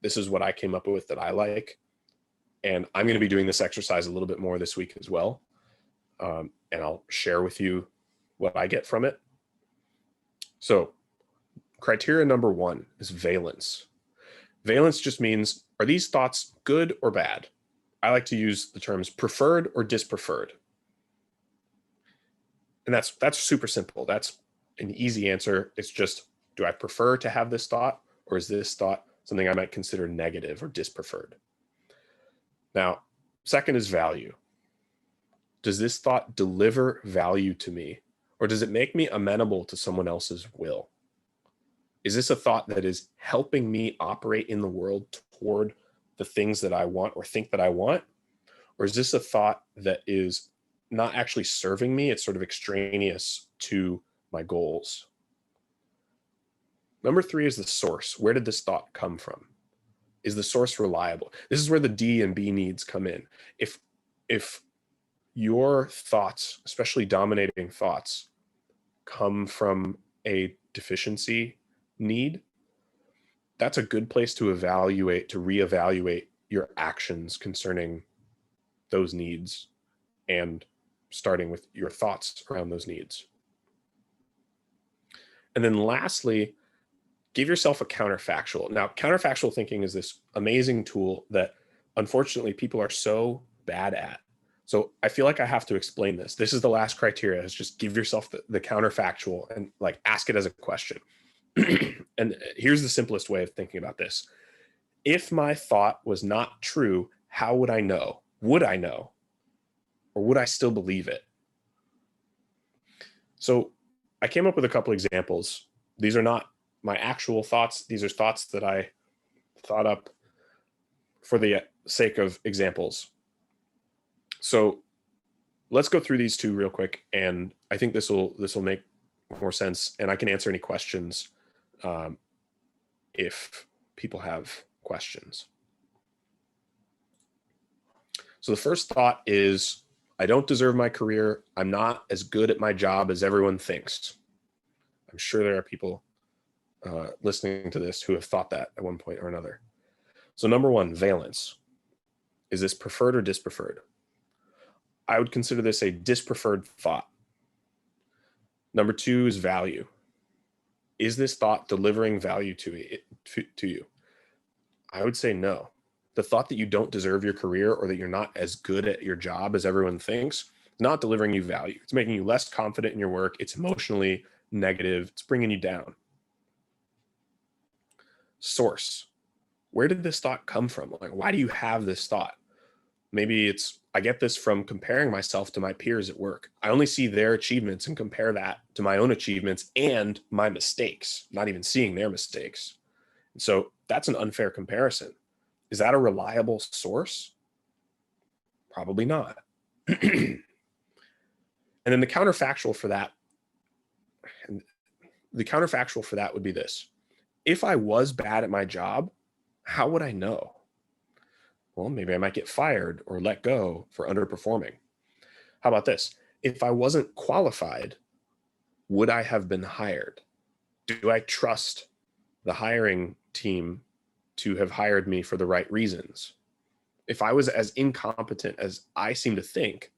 This is what I came up with that I like. And I'm going to be doing this exercise a little bit more this week as well. And I'll share with you what I get from it. So criteria number 1 is valence. Valence just means, are these thoughts good or bad? I like to use the terms preferred or dispreferred. And that's super simple. That's an easy answer. It's just, do I prefer to have this thought, or is this thought something I might consider negative or dispreferred? Now, second is value. Does this thought deliver value to me, or does it make me amenable to someone else's will? Is this a thought that is helping me operate in the world toward the things that I want or think that I want? Or is this a thought that is not actually serving me? It's sort of extraneous to my goals. Number 3 is the source. Where did this thought come from? Is the source reliable? This is where the D and B needs come in. If your thoughts, especially dominating thoughts, come from a deficiency need, that's a good place to reevaluate your actions concerning those needs and starting with your thoughts around those needs. And then lastly, give yourself a counterfactual. Now, counterfactual thinking is this amazing tool that unfortunately people are so bad at. So I feel like I have to explain this. This is the last criteria, is just give yourself the counterfactual and ask it as a question. And here's the simplest way of thinking about this. If my thought was not true, how would I know? Would I know? Or would I still believe it? So I came up with a couple examples. These are not my actual thoughts. These are thoughts that I thought up for the sake of examples. So let's go through these 2 real quick. And I think this will make more sense. And I can answer any questions if people have questions. So the first thought is, I don't deserve my career. I'm not as good at my job as everyone thinks. I'm sure there are people listening to this who have thought that at one point or another. So number one, valence. Is this preferred or dispreferred? I would consider this a dispreferred thought. Number two is value. Is this thought delivering value to you? I would say no. The thought that you don't deserve your career or that you're not as good at your job as everyone thinks, not delivering you value. It's making you less confident in your work. It's emotionally negative. It's bringing you down. Source. Where did this thought come from? Like, why do you have this thought? Maybe it's, I get this from comparing myself to my peers at work. I only see their achievements and compare that to my own achievements and my mistakes, not even seeing their mistakes. And so that's an unfair comparison. Is that a reliable source? Probably not. And then the counterfactual for that, would be this. If I was bad at my job, how would I know? Well, maybe I might get fired or let go for underperforming. How about this? If I wasn't qualified, would I have been hired? Do I trust the hiring team to have hired me for the right reasons? If I was as incompetent as I seem to think,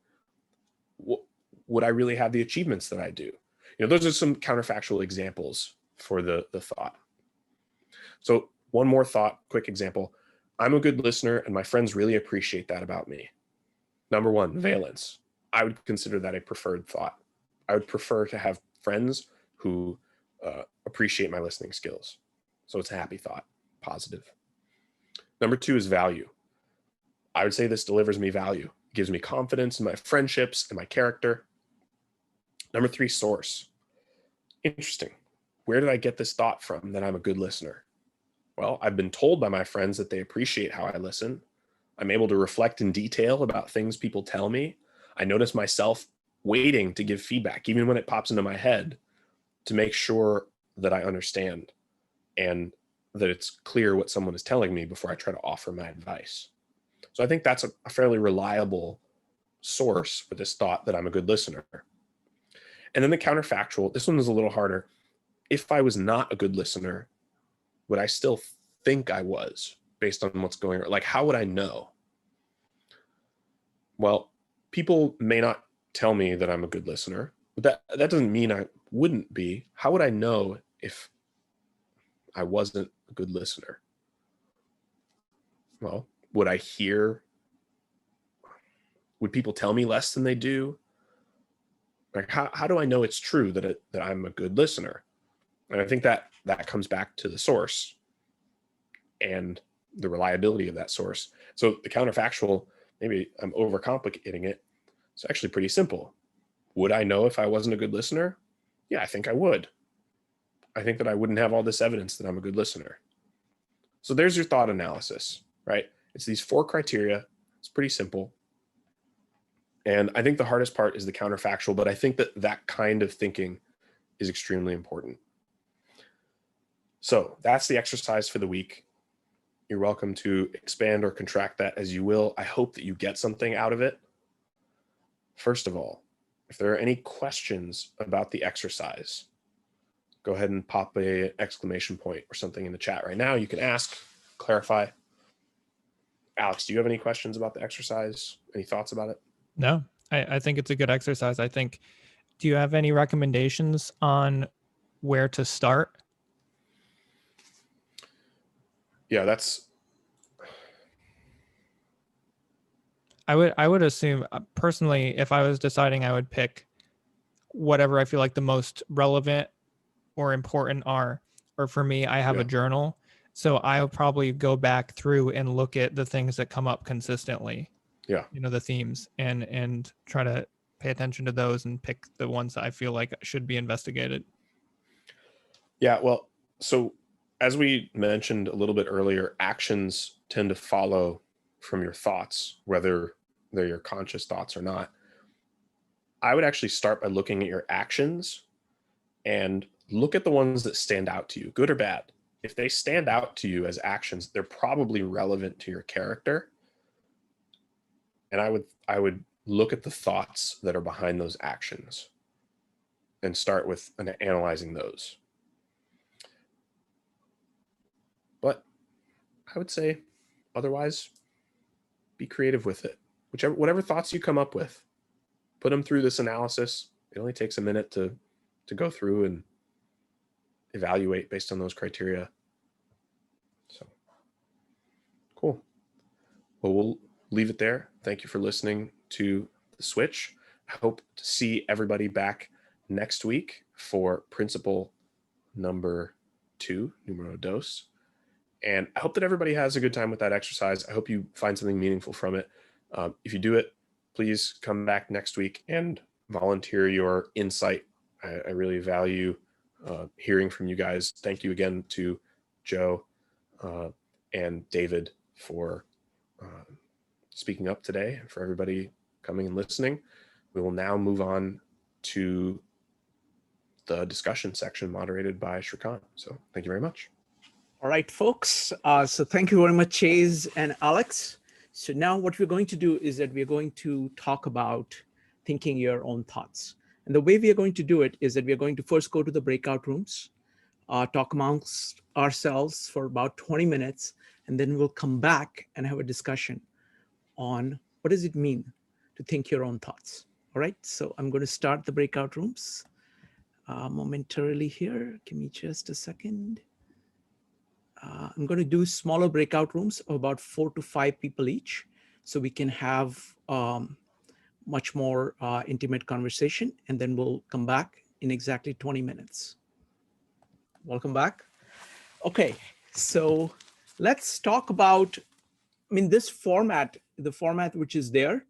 would I really have the achievements that I do? Those are some counterfactual examples for the thought. So one more thought, quick example. I'm a good listener and my friends really appreciate that about me. Number one, valence. I would consider that a preferred thought. I would prefer to have friends who appreciate my listening skills. So it's a happy thought, positive. Number two is value. I would say this delivers me value, gives me confidence in my friendships and my character. Number three, source. Interesting. Where did I get this thought from that I'm a good listener? Well, I've been told by my friends that they appreciate how I listen. I'm able to reflect in detail about things people tell me. I notice myself waiting to give feedback, even when it pops into my head, to make sure that I understand and that it's clear what someone is telling me before I try to offer my advice. So I think that's a fairly reliable source for this thought that I'm a good listener. And then the counterfactual, this one is a little harder. If I was not a good listener, would I still think I was based on what's going on? Like, how would I know? Well, people may not tell me that I'm a good listener, but that doesn't mean I wouldn't be. How would I know if I wasn't a good listener? Well, would I hear? Would people tell me less than they do? Like, how do I know it's true that I'm a good listener? And I think that comes back to the source and the reliability of that source. So the counterfactual, maybe I'm overcomplicating it. It's actually pretty simple. Would I know if I wasn't a good listener? Yeah, I think I would. I think that I wouldn't have all this evidence that I'm a good listener. So there's your thought analysis, right? It's these 4 criteria. It's pretty simple. And I think the hardest part is the counterfactual, but I think that kind of thinking is extremely important. So that's the exercise for the week. You're welcome to expand or contract that as you will. I hope that you get something out of it. First of all, if there are any questions about the exercise, go ahead and pop an exclamation point or something in the chat right now. You can ask, clarify. Alex, do you have any questions about the exercise? Any thoughts about it? No, I think it's a good exercise. Do you have any recommendations on where to start? Yeah, I would assume personally, if I was deciding, I would pick whatever I feel like the most relevant or important are. Or for me, I have a journal, so I'll probably go back through and look at the things that come up consistently. Yeah, the themes and try to pay attention to those and pick the ones that I feel like should be investigated. Yeah, well, so as we mentioned a little bit earlier, actions tend to follow from your thoughts, whether they're your conscious thoughts or not. I would actually start by looking at your actions and look at the ones that stand out to you, good or bad. If they stand out to you as actions, they're probably relevant to your character. And I would look at the thoughts that are behind those actions and start with analyzing those. But I would say otherwise, be creative with it. Whatever thoughts you come up with, put them through this analysis. It only takes a minute to go through and evaluate based on those criteria. So cool. Well, we'll leave it there. Thank you for listening to The Switch. I hope to see everybody back next week for principle number 2, numero dos. And I hope that everybody has a good time with that exercise. I hope you find something meaningful from it. If you do it, please come back next week and volunteer your insight. I really value hearing from you guys. Thank you again to Joe and David for speaking up today, and for everybody coming and listening. We will now move on to the discussion section moderated by Shrikant. So thank you very much. All right, folks. So thank you very much, Chase and Alex. So now what we're going to do is that we're going to talk about thinking your own thoughts. And the way we are going to do it is that we are going to first go to the breakout rooms, talk amongst ourselves for about 20 minutes, and then we'll come back and have a discussion on what does it mean to think your own thoughts. All right, so I'm going to start the breakout rooms momentarily here. Give me just a second. I'm going to do smaller breakout rooms of about 4 to 5 people each, so we can have much more intimate conversation, and then we'll come back in exactly 20 minutes. Welcome back. Okay, so let's talk about, this format, the format which is there,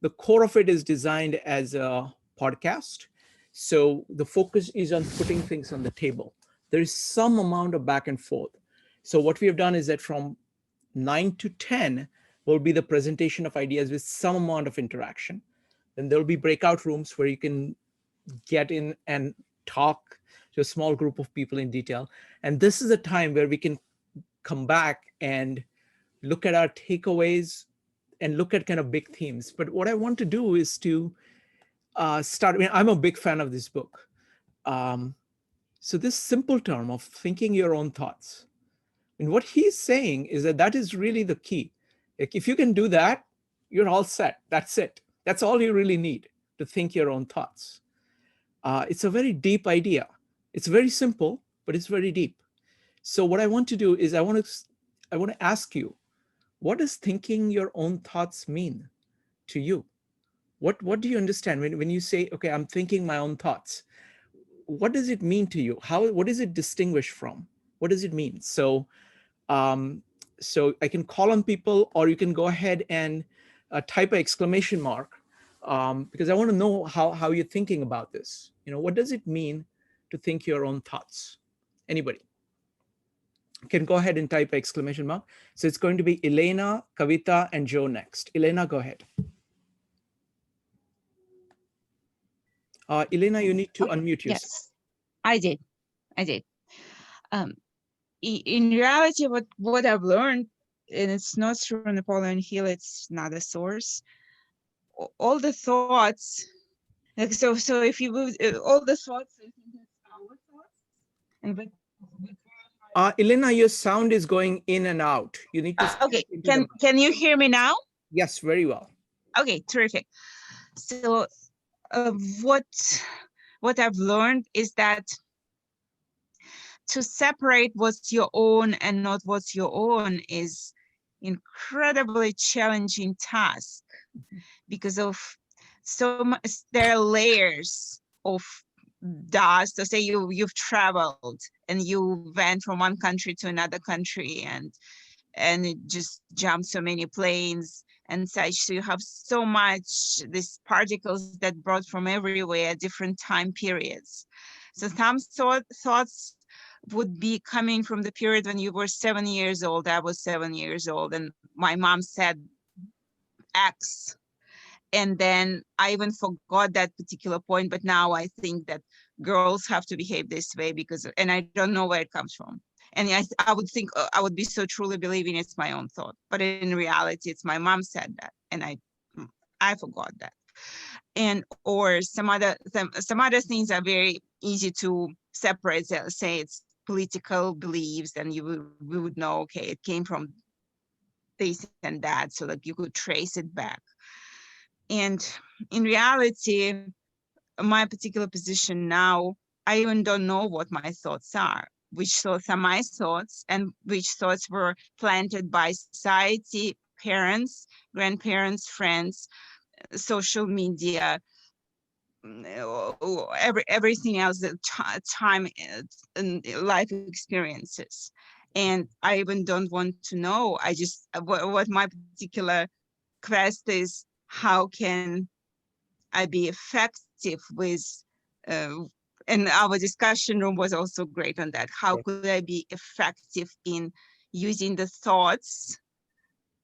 the core of it is designed as a podcast. So the focus is on putting things on the table. There is some amount of back and forth. So what we have done is that from 9 to 10 will be the presentation of ideas with some amount of interaction. Then there'll be breakout rooms where you can get in and talk to a small group of people in detail. And this is a time where we can come back and look at our takeaways and look at kind of big themes. But what I want to do is to start, I'm a big fan of this book. So this simple term of thinking your own thoughts, and what he's saying is that is really the key. Like, if you can do that, you're all set. That's it. That's all you really need to think your own thoughts. It's a very deep idea. It's very simple, but it's very deep. So what I want to do is I want to ask you, what does thinking your own thoughts mean to you? What do you understand when you say, okay, I'm thinking my own thoughts? What does it mean to you? What is it distinguished from? What does it mean? So I can call on people, or you can go ahead and type an exclamation mark, because I want to know how you're thinking about this. What does it mean to think your own thoughts? Anybody can go ahead and type an exclamation mark. So it's going to be Elena, Kavita, and Joe next. Elena, go ahead. Elena, you need to unmute yourself. Yes, I did. In reality, what I've learned, and it's not through Napoleon Hill, it's another source. All the thoughts, like so if you move all the thoughts, I think it's our thoughts. And Elena, your sound is going in and out. You need to. Okay. Can you hear me now? Yes, very well. Okay, terrific. So what I've learned is that to separate what's your own and not what's your own is incredibly challenging task, because of so much. There are layers of dust. So say you've traveled and you went from one country to another country, and it just jumped so many planes and such. So you have so much these particles that brought from everywhere, different time periods. So some thoughts would be coming from the period when you were 7 years old. I was 7 years old, and my mom said X. And then I even forgot that particular point, but now I think that girls have to behave this way and I don't know where it comes from. And I would think, I would be so truly believing it's my own thought, but in reality, it's my mom said that, and I forgot that. And or some other things are very easy to separate. Say it's political beliefs, and we would know, okay, it came from this and that, so that you could trace it back. And in reality, my particular position now, I even don't know what my thoughts are, which thoughts are my thoughts and which thoughts were planted by society, parents, grandparents, friends, social media, everything else, the time and life experiences. And I even don't want to know. I just, what my particular quest is, how can I be effective with, and our discussion room was also great on that. How could I be effective in using the thoughts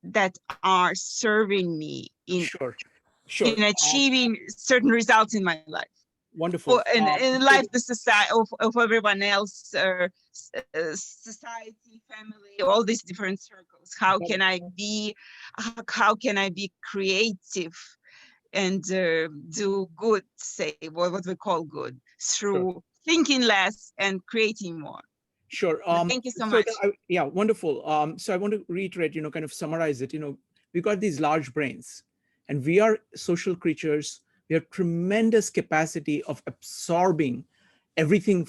that are serving me in, Sure. in achieving certain results in my life? Wonderful. Or in life, the society of everyone else, society, family, all these different circles. How can I be creative and do good, say what we call good, through thinking less and creating more? Sure. Thank you so much. Yeah, wonderful. So I want to reiterate, kind of summarize it. We've got these large brains, and we are social creatures. We have tremendous capacity of absorbing everything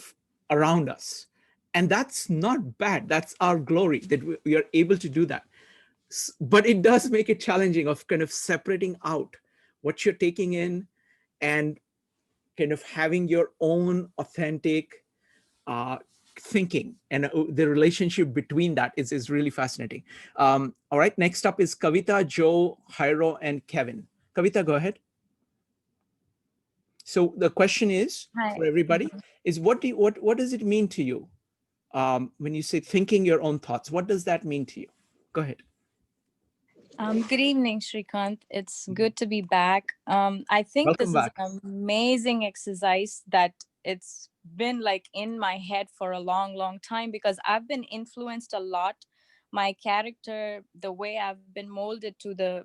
around us. And that's not bad. That's our glory, that we are able to do that. But it does make it challenging of kind of separating out what you're taking in and kind of having your own authentic thinking, and the relationship between that is really fascinating. All right, next up is Kavita, Joe, Jairo, and Kevin. Kavita, go ahead. So the question is, for everybody, is what does it mean to you when you say thinking your own thoughts? What does that mean to you? Go ahead. Good evening, Shrikant. It's good to be back. I think Welcome this back. is an amazing exercise that it's been like in my head for a long, long time, because I've been influenced a lot. My character, the way I've been molded to the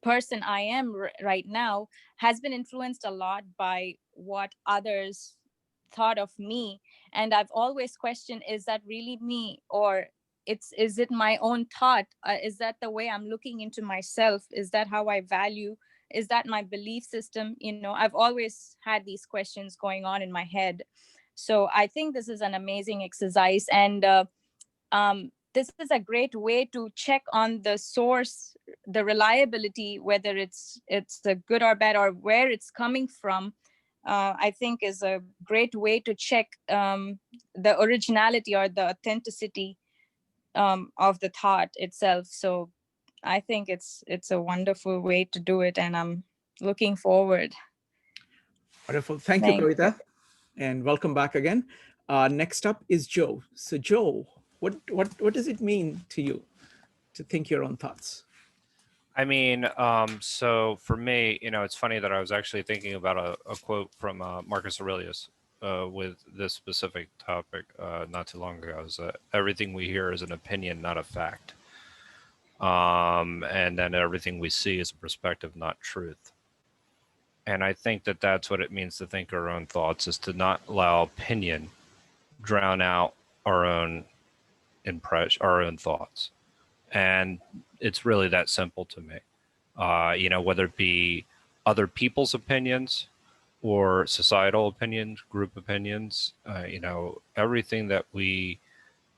person I am right now, has been influenced a lot by what others thought of me. And I've always questioned, is that really me? Or is it my own thought? Is that the way I'm looking into myself? Is that how I value? Is that my belief system? I've always had these questions going on in my head. So I think this is an amazing exercise. And this is a great way to check on the source, the reliability, whether it's a good or bad, or where it's coming from. I think is a great way to check the originality or the authenticity of the thought itself. So I think it's a wonderful way to do it, and I'm looking forward. Wonderful. Thank you, Kavita, and welcome back again. Next up is Joe. So Joe, what does it mean to you to think your own thoughts? I mean, so for me, it's funny that I was actually thinking about a quote from Marcus Aurelius with this specific topic not too long ago. Is that everything we hear is an opinion, not a fact. And then everything we see is a perspective, not truth. And I think that that's what it means to think our own thoughts, is to not allow opinion drown out our own impression, our own thoughts. And it's really that simple to me. Whether it be other people's opinions or societal opinions, group opinions, everything that we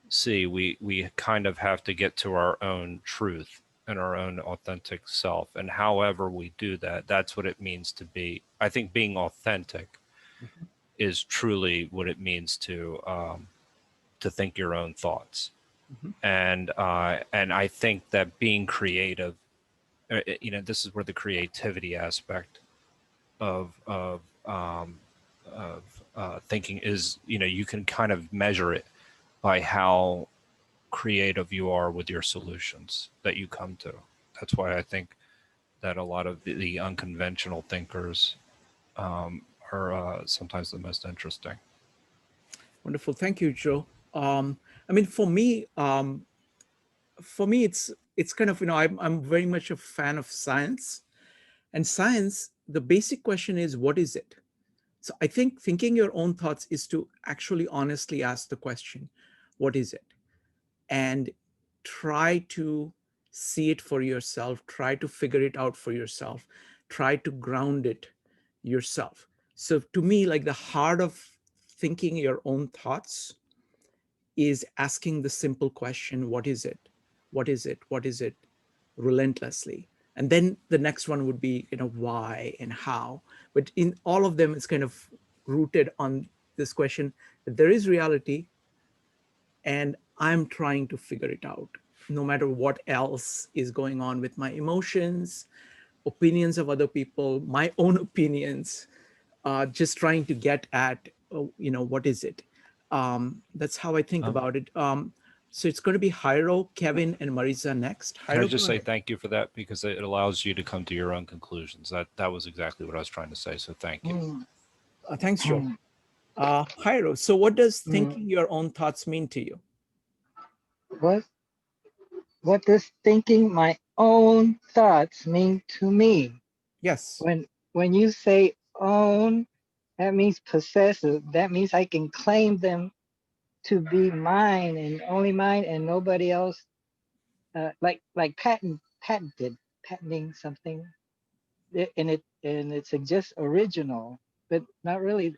see, we kind of have to get to our own truth and our own authentic self. And however we do that, that's what it means to be. I think being authentic is truly what it means to think your own thoughts. And I think that being creative, this is where the creativity aspect of thinking is. You can kind of measure it by how creative you are with your solutions that you come to. That's why I think that a lot of the unconventional thinkers are sometimes the most interesting. Wonderful. Thank you, Joe. I mean, for me, it's kind of, I'm very much a fan of science. And science, the basic question is, what is it? So I think thinking your own thoughts is to actually honestly ask the question, what is it? And try to see it for yourself, try to figure it out for yourself, try to ground it yourself. So to me, like the heart of thinking your own thoughts is asking the simple question, what is it? What is it? What is it? Relentlessly. And then the next one would be, why and how. But in all of them, it's kind of rooted on this question that there is reality and I'm trying to figure it out, no matter what else is going on with my emotions, opinions of other people, my own opinions, just trying to get at, what is it? That's how I think about it. So it's going to be Jairo, Kevin, and Marisa next. Can I Jairo, just go say ahead. thank you for that, because it allows you to come to your own conclusions. That was exactly what I was trying to say. So thank you. Thanks, Joe. Jairo, so what does thinking your own thoughts mean to you? What does thinking my own thoughts mean to me? Yes. When you say own, that means possessive. That means I can claim them to be mine and only mine and nobody else. Like patenting something, and it suggests original, but not really.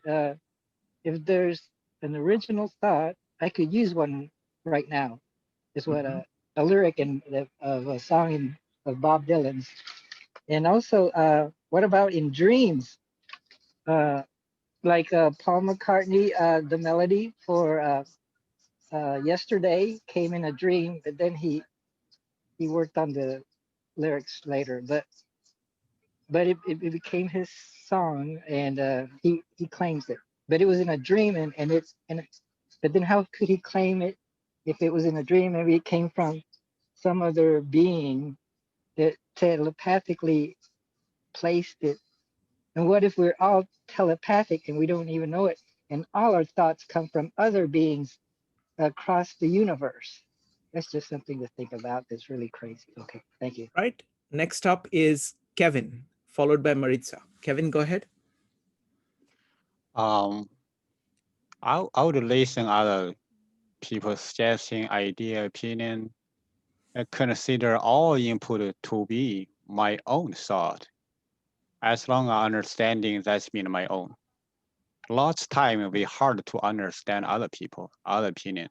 If there's an original thought, I could use one right now. Is what a lyric of a song of Bob Dylan's. And also, what about in dreams? Like Paul McCartney, the melody for Yesterday came in a dream, but then he worked on the lyrics later. But it became his song, and he claims it. But it was in a dream, but then how could he claim it if it was in a dream? Maybe it came from some other being that telepathically placed it. And what if we're all telepathic and we don't even know it? And all our thoughts come from other beings across the universe. That's just something to think about. That's really crazy. Okay, thank you. Right. Next up is Kevin, followed by Maritza. Kevin, go ahead. I would listen other people's suggestion, idea, opinion, and consider all input to be my own thought. As long as understanding that's mean my own. Lots of time it be hard to understand other people, other opinion.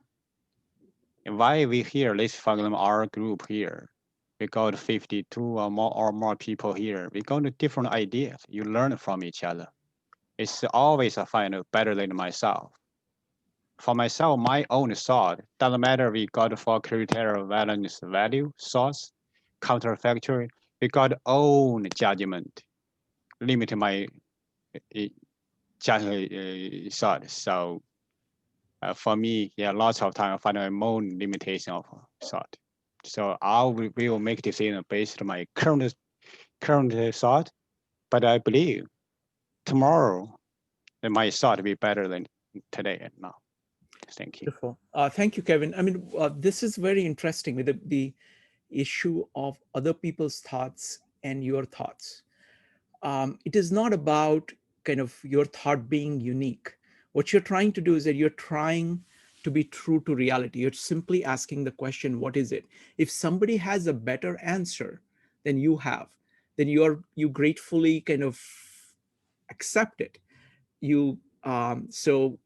And why we here, let's for example, our group here, we got 52 or more people here. We got different ideas. You learn from each other. It's always I find better than myself. For myself, my own thought, doesn't matter we got for criteria, valence, value, source, counterfactual, we got own judgment, limit my thought. So for me, yeah, lots of time I find my own limitation of thought. So I will make decision based on my current thought, but I believe tomorrow my thought will be better than today and now. Thank you. Beautiful. Thank you, Kevin. I mean, this is very interesting with the issue of other people's thoughts and your thoughts. It is not about kind of your thought being unique. What you're trying to do is that you're trying to be true to reality. You're simply asking the question, what is it? If somebody has a better answer than you have, then you gratefully kind of accept it. So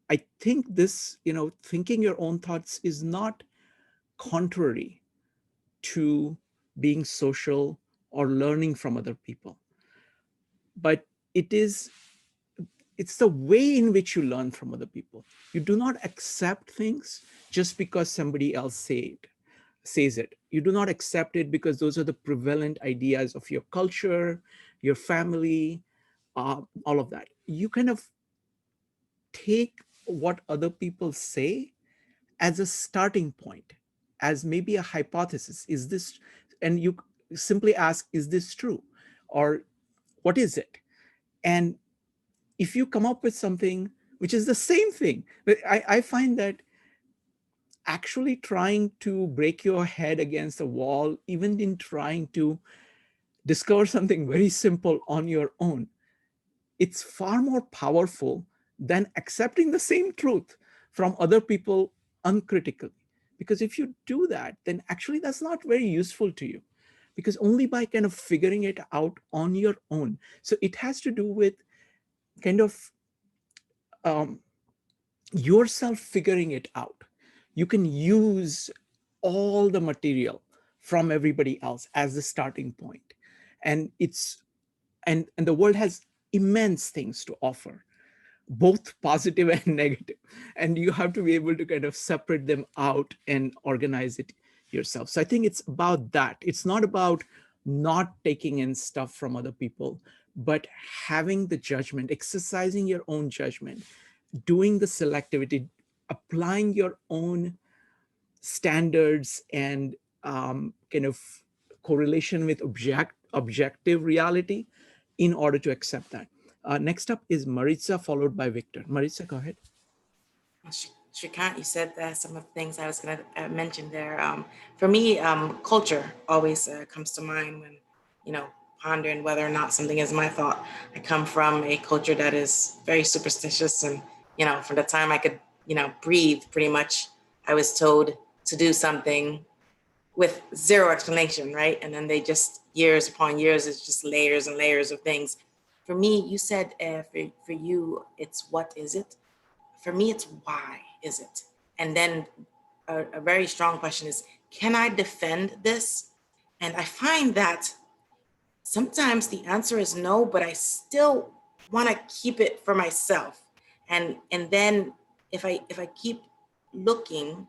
I think this, thinking your own thoughts is not contrary to being social or learning from other people, but it's the way in which you learn from other people. You do not accept things just because somebody else says it. You do not accept it because those are the prevalent ideas of your culture, your family, all of that. You kind of take what other people say as a starting point, as maybe a hypothesis. Is this, and you simply ask, is this true? Or what is it? And if you come up with something which is the same thing, but I find that actually trying to break your head against a wall, even in trying to discover something very simple on your own, it's far more powerful than accepting the same truth from other people uncritically. Because if you do that, then actually that's not very useful to you, because only by kind of figuring it out on your own. So it has to do with kind of yourself figuring it out. You can use all the material from everybody else as the starting point. And and the world has immense things to offer, both positive and negative. And you have to be able to kind of separate them out and organize it yourself. So I think it's about that. It's not about not taking in stuff from other people, but having the judgment, exercising your own judgment, doing the selectivity, applying your own standards and kind of correlation with objective reality in order to accept that. Next up is Maritza, followed by Victor. Maritza, go ahead. Shrikant, you said some of the things I was going to mention there. For me, culture always comes to mind when, pondering whether or not something is my thought. I come from a culture that is very superstitious, and, from the time I could, breathe, pretty much, I was told to do something with zero explanation, right? And then they just, years upon years, it's just layers and layers of things. For me, you said for you, it's what is it? For me, it's why is it? And then a very strong question is, can I defend this? And I find that sometimes the answer is no, but I still want to keep it for myself. And then if I keep looking,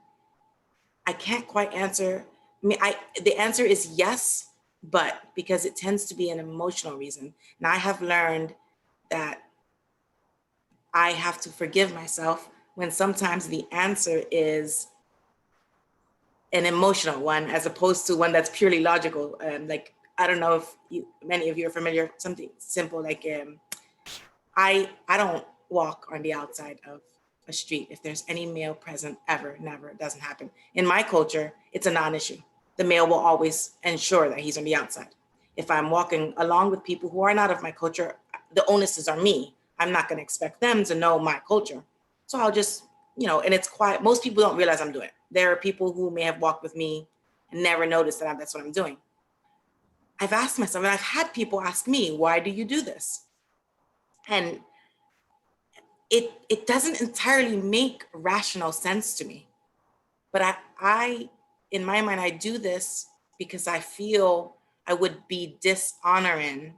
I can't quite answer. I mean, the answer is yes, but because it tends to be an emotional reason. Now I have learned that I have to forgive myself when sometimes the answer is an emotional one as opposed to one that's purely logical. Like, I don't know if many of you are familiar, something simple like I don't walk on the outside of a street if there's any male present ever, never, it doesn't happen. In my culture, it's a non-issue. The male will always ensure that he's on the outside. If I'm walking along with people who are not of my culture, the onus is on me. I'm not going to expect them to know my culture. So I'll just, and it's quiet. Most people don't realize I'm doing it. There are people who may have walked with me and never noticed that that's what I'm doing. I've asked myself, and I've had people ask me, why do you do this? And it doesn't entirely make rational sense to me. But I, in my mind, I do this because I feel I would be dishonoring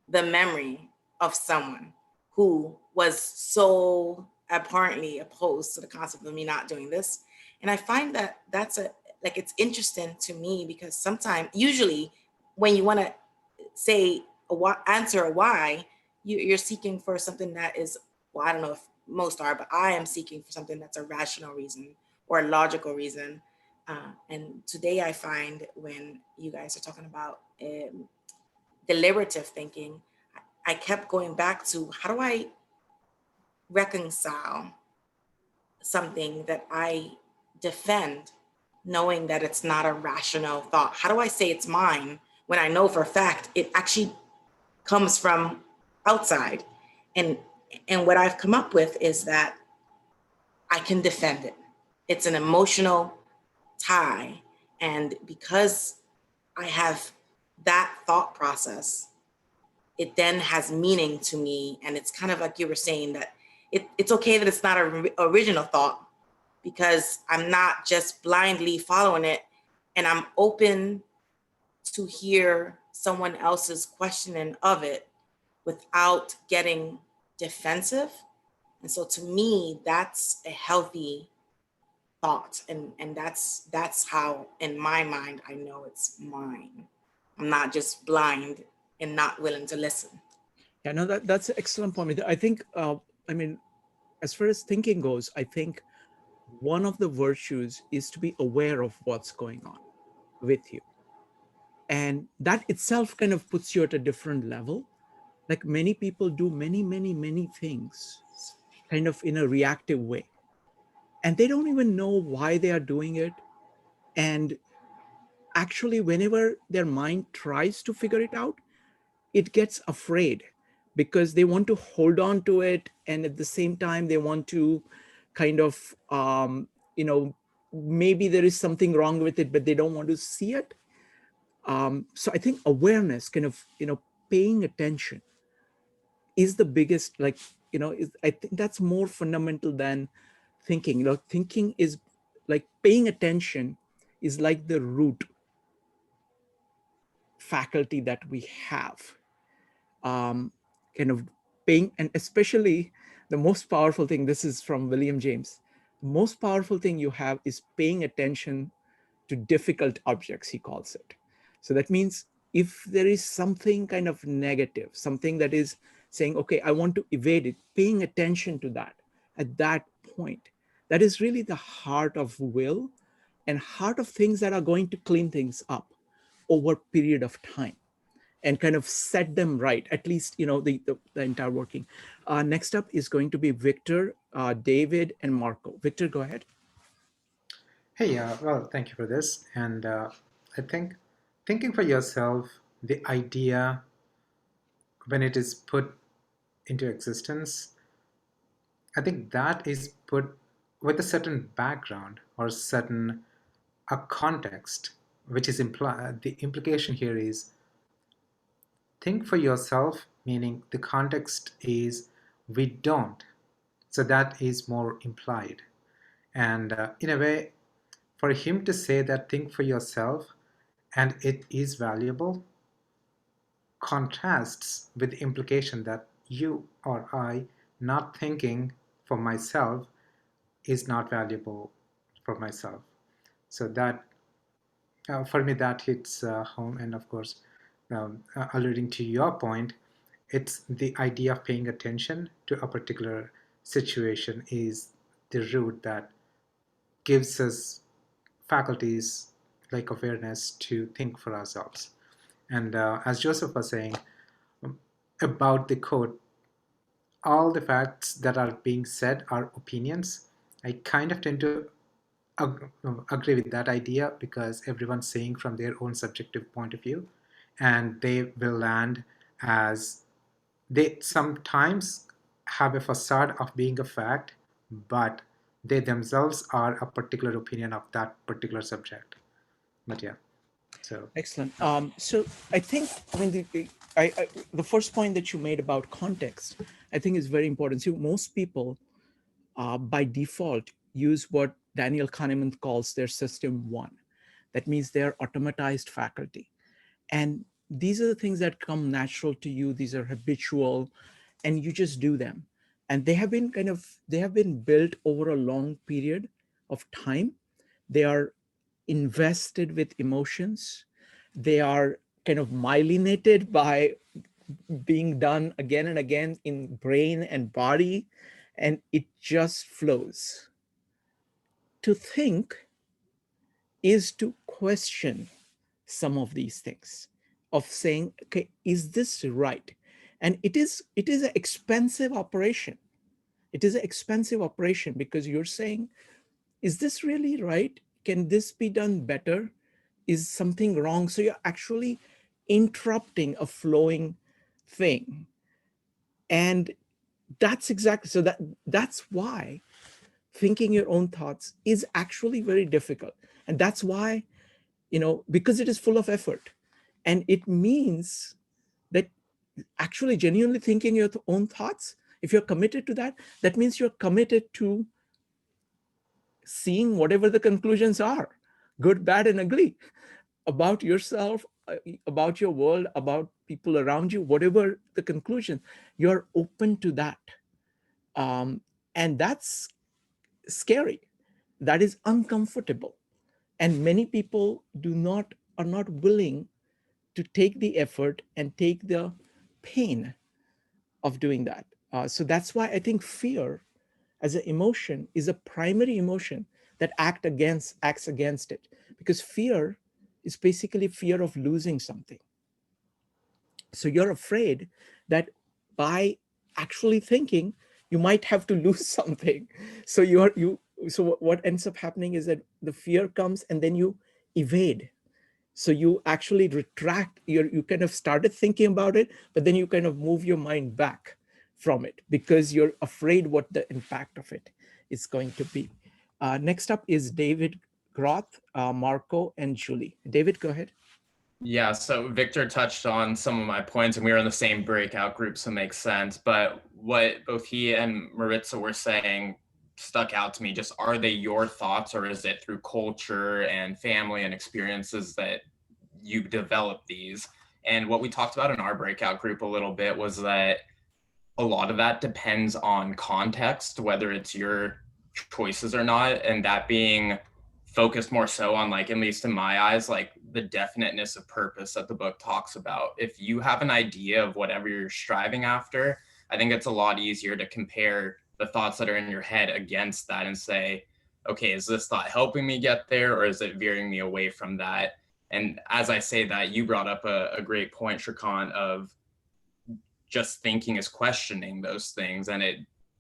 the memory of someone who was so abhorrently opposed to the concept of me not doing this. And I find that it's interesting to me because sometimes, usually when you want to say answer a why, you're seeking for something that is, well, I don't know if most are, but I am seeking for something that's a rational reason or a logical reason. And today I find when you guys are talking about deliberative thinking, I kept going back to how do I reconcile something that I defend, knowing that it's not a rational thought? How do I say it's mine when I know for a fact it actually comes from outside? And what I've come up with is that I can defend it. It's an emotional tie. And because I have that thought process, it then has meaning to me. And it's kind of like you were saying that it's okay that it's not an original thought, because I'm not just blindly following it, and I'm open to hear someone else's questioning of it without getting defensive. And so to me, that's a healthy thought. And that's how, in my mind, I know it's mine. I'm not just blind and not willing to listen. Yeah, no, that's an excellent point. I think, as far as thinking goes, I think one of the virtues is to be aware of what's going on with you. And that itself kind of puts you at a different level. Like many people do many things kind of in a reactive way. And they don't even know why they are doing it. And actually, whenever their mind tries to figure it out, it gets afraid because they want to hold on to it. And at the same time, they want to kind of, maybe there is something wrong with it, but they don't want to see it. So I think awareness, kind of, paying attention is the biggest, I think that's more fundamental than thinking. Thinking is like paying attention is like the root faculty that we have. Kind of paying, and especially the most powerful thing, this is from William James, the most powerful thing you have is paying attention to difficult objects, he calls it. So that means if there is something kind of negative, something that is saying, okay, I want to evade it, paying attention to that at that point, that is really the heart of will and heart of things that are going to clean things up over a period of time and kind of set them right, at least, the entire working. Next up is going to be Victor, David, and Marco. Victor, go ahead. Hey, well, thank you for this. And I think thinking for yourself, the idea, when it is put into existence, I think that is put with a certain background or a context, which is the implication here is think for yourself, meaning the context is we don't. So that is more implied. And in a way, for him to say that think for yourself and it is valuable contrasts with the implication that you or I not thinking for myself is not valuable for myself. So that, for me, that hits home. And of course, alluding to your point, it's the idea of paying attention to a particular situation is the root that gives us faculties like awareness to think for ourselves. And as Joseph was saying about the quote, all the facts that are being said are opinions. I kind of tend to agree with that idea because everyone's saying from their own subjective point of view, and they will land as they sometimes have a facade of being a fact, but they themselves are a particular opinion of that particular subject. But yeah, so excellent. So I think, the first point that you made about context, I think is very important. So most people, by default, use what Daniel Kahneman calls their system one. That means they're automatized faculty. And these are the things that come natural to you. These are habitual, and you just do them. And they have been built over a long period of time. They are invested with emotions. They are kind of myelinated by being done again and again in brain and body, and it just flows. To think is to question some of these things, of saying, okay, is this right? And it is an expensive operation. It is an expensive operation because you're saying, is this really right? Can this be done better? Is something wrong? So you're actually interrupting a flowing thing. And that's exactly, so that's why thinking your own thoughts is actually very difficult. And that's why, because it is full of effort. And it means that actually genuinely thinking your own thoughts, if you're committed to that, that means you're committed to seeing whatever the conclusions are, good, bad, and ugly, about yourself, about your world, about people around you, whatever the conclusion, you're open to that. And that's scary. That is uncomfortable. And many people are not willing to take the effort and take the pain of doing that. So that's why I think fear as an emotion is a primary emotion that acts against it, because fear is basically fear of losing something. So you're afraid that by actually thinking, you might have to lose something. So so what ends up happening is that the fear comes and then you evade. So you actually retract, you kind of started thinking about it, but then you kind of move your mind back from it because you're afraid what the impact of it is going to be. Next up is David Groth, Marco, and Julie. David, go ahead. Yeah, so Victor touched on some of my points, and we were in the same breakout group, so it makes sense. But what both he and Maritza were saying stuck out to me. Just, are they your thoughts, or is it through culture and family and experiences that you develop these? And what we talked about in our breakout group a little bit was that a lot of that depends on context, whether it's your choices or not, and that being focused more so on, like, at least in my eyes, like the definiteness of purpose that the book talks about. If you have an idea of whatever you're striving after, I think it's a lot easier to compare the thoughts that are in your head against that and say, okay, is this thought helping me get there, or is it veering me away from that? And as I say that, you brought up a great point, Shrikant, of just thinking is questioning those things. And it,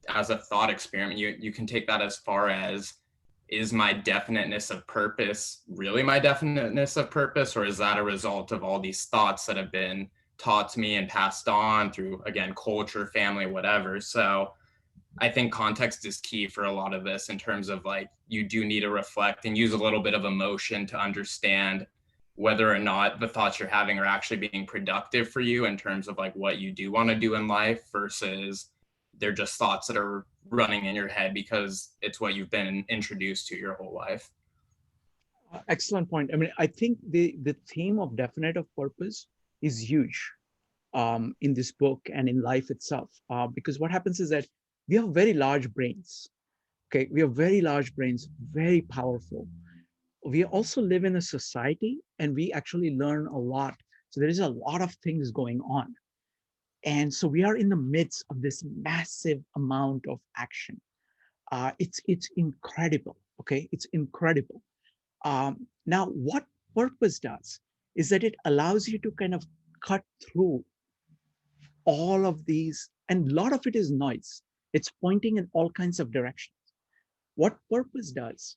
as a thought experiment, you can take that as far as, is my definiteness of purpose really my definiteness of purpose, or is that a result of all these thoughts that have been taught to me and passed on through, again, culture, family, whatever? So I think context is key for a lot of this, in terms of, like, you do need to reflect and use a little bit of emotion to understand whether or not the thoughts you're having are actually being productive for you in terms of, like, what you do want to do in life, versus they're just thoughts that are running in your head because it's what you've been introduced to your whole life. Excellent point. I mean, I think the theme of definite of purpose is huge in this book and in life itself, because what happens is that we have very large brains. Okay, we have very large brains, very powerful. We also live in a society and we actually learn a lot. So there is a lot of things going on. And so we are in the midst of this massive amount of action. It's incredible, okay? It's incredible. Now, what purpose does is that it allows you to kind of cut through all of these, and a lot of it is noise. It's pointing in all kinds of directions. What purpose does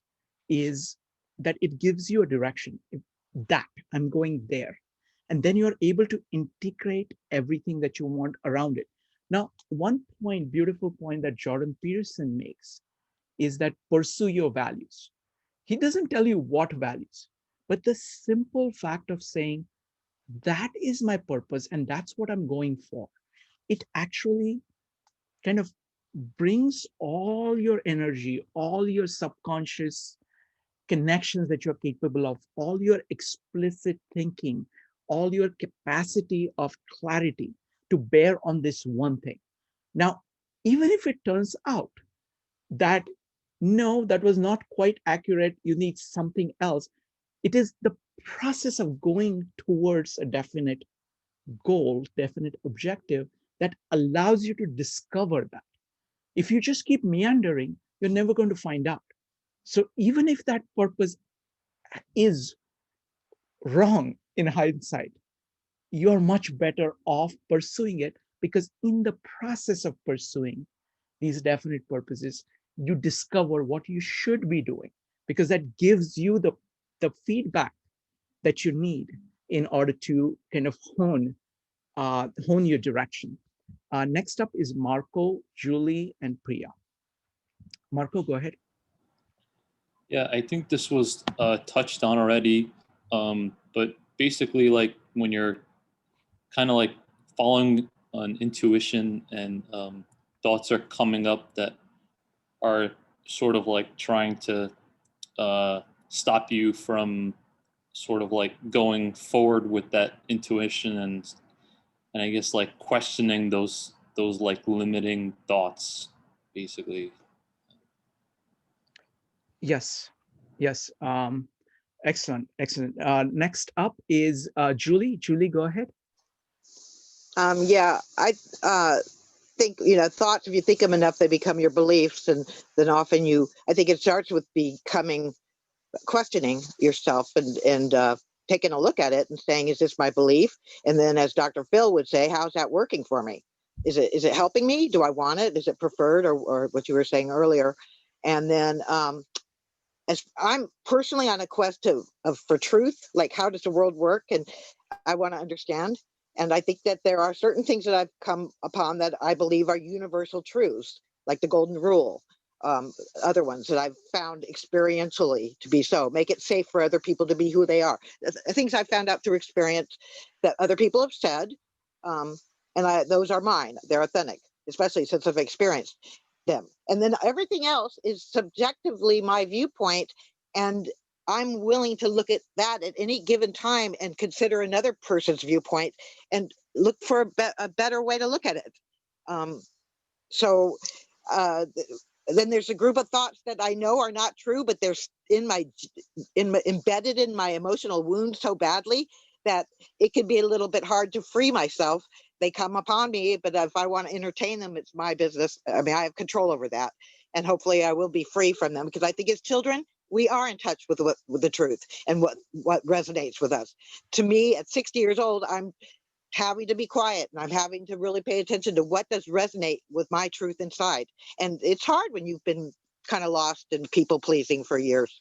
is that it gives you a direction, that I'm going there. And then you're able to integrate everything that you want around it. Now, one point, beautiful point that Jordan Peterson makes is that pursue your values. He doesn't tell you what values, but the simple fact of saying, that is my purpose and that's what I'm going for, it actually kind of brings all your energy, all your subconscious connections that you're capable of, all your explicit thinking, all your capacity of clarity to bear on this one thing. Now, even if it turns out that, no, that was not quite accurate, you need something else, it is the process of going towards a definite goal, definite objective, that allows you to discover that. If you just keep meandering, you're never going to find out. So even if that purpose is wrong in hindsight, you're much better off pursuing it, because in the process of pursuing these definite purposes, you discover what you should be doing, because that gives you the feedback that you need in order to kind of hone your direction. Next up is Marco, Julie, and Priya. Marco, go ahead. Yeah, I think this was touched on already, but basically, like, when you're kind of like following an intuition and thoughts are coming up that are sort of like trying to stop you from sort of like going forward with that intuition, and I guess like questioning those like limiting thoughts, basically. Yes, yes. Excellent, excellent. Next up is Julie. Julie, go ahead. Yeah, I think, thoughts, if you think them enough, they become your beliefs. And then often I think it starts with questioning yourself and taking a look at it and saying, is this my belief? And then, as Dr. Phil would say, how's that working for me? Is it helping me? Do I want it? Is it preferred, or what you were saying earlier? And then as I'm personally on a quest for truth, like how does the world work, and I want to understand. And I think that there are certain things that I've come upon that I believe are universal truths, like the golden rule. Other ones that I've found experientially to be so. Make it safe for other people to be who they are. Things I found out through experience that other people have said, and those are mine. They're authentic, especially since I've experienced them. And then everything else is subjectively my viewpoint, and I'm willing to look at that at any given time and consider another person's viewpoint and look for a better way to look at it. So then there's a group of thoughts that I know are not true, but they're embedded in my emotional wound so badly that it can be a little bit hard to free myself. They come upon me, but if I want to entertain them, it's my business. I mean, I have control over that, and hopefully I will be free from them, because I think as children, we are in touch with the truth and what resonates with us. To me, at 60 years old, I'm having to be quiet, and I'm having to really pay attention to what does resonate with my truth inside. And it's hard when you've been kind of lost in people pleasing for years,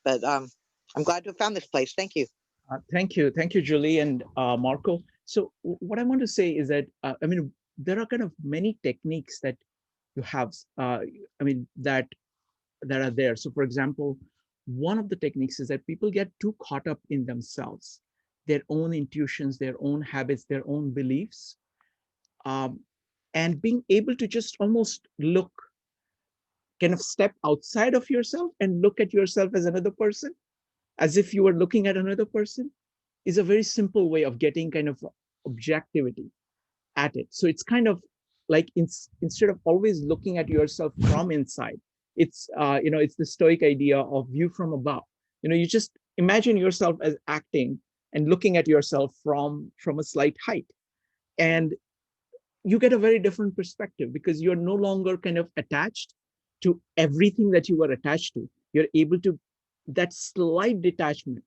but I'm glad to have found this place. Thank you. Thank you, Julie and Marco. So what I want to say is that I mean, there are kind of many techniques that you have. I mean, that are there. So, for example, one of the techniques is that people get too caught up in themselves, their own intuitions, their own habits, their own beliefs, and being able to just almost look, kind of step outside of yourself and look at yourself as another person, as if you were looking at another person, is a very simple way of getting kind of objectivity at it. So it's kind of like instead of always looking at yourself from inside, it's it's the Stoic idea of view from above. You just imagine yourself as acting and looking at yourself from a slight height, and you get a very different perspective, because you're no longer kind of attached to everything that you were attached to. You're able to, that slight detachment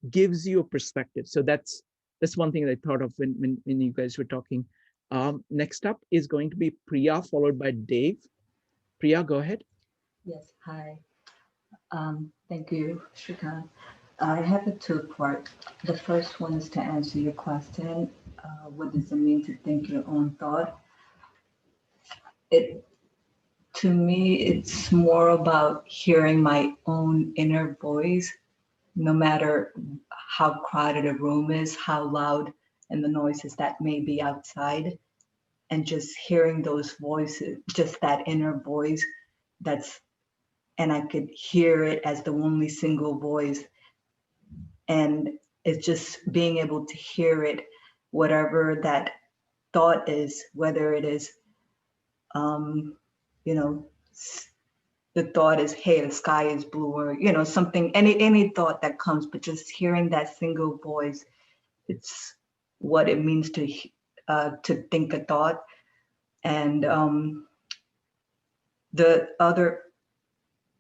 gives you a perspective. So that's one thing that I thought of when you guys were talking. Next up is going to be Priya, followed by Dave. Priya, go ahead. Yes, hi. Thank you, Shrikant. I have a two-part. The first one is to answer your question. What does it mean to think your own thought? To me, it's more about hearing my own inner voice, no matter how crowded a room is, how loud and the noises that may be outside, and just hearing those voices, just that inner voice and I could hear it as the only single voice. And it's just being able to hear it, whatever that thought is, whether it is, the thought is, hey, the sky is blue, or, something, any thought that comes, but just hearing that single voice, it's what it means to think a thought. And the other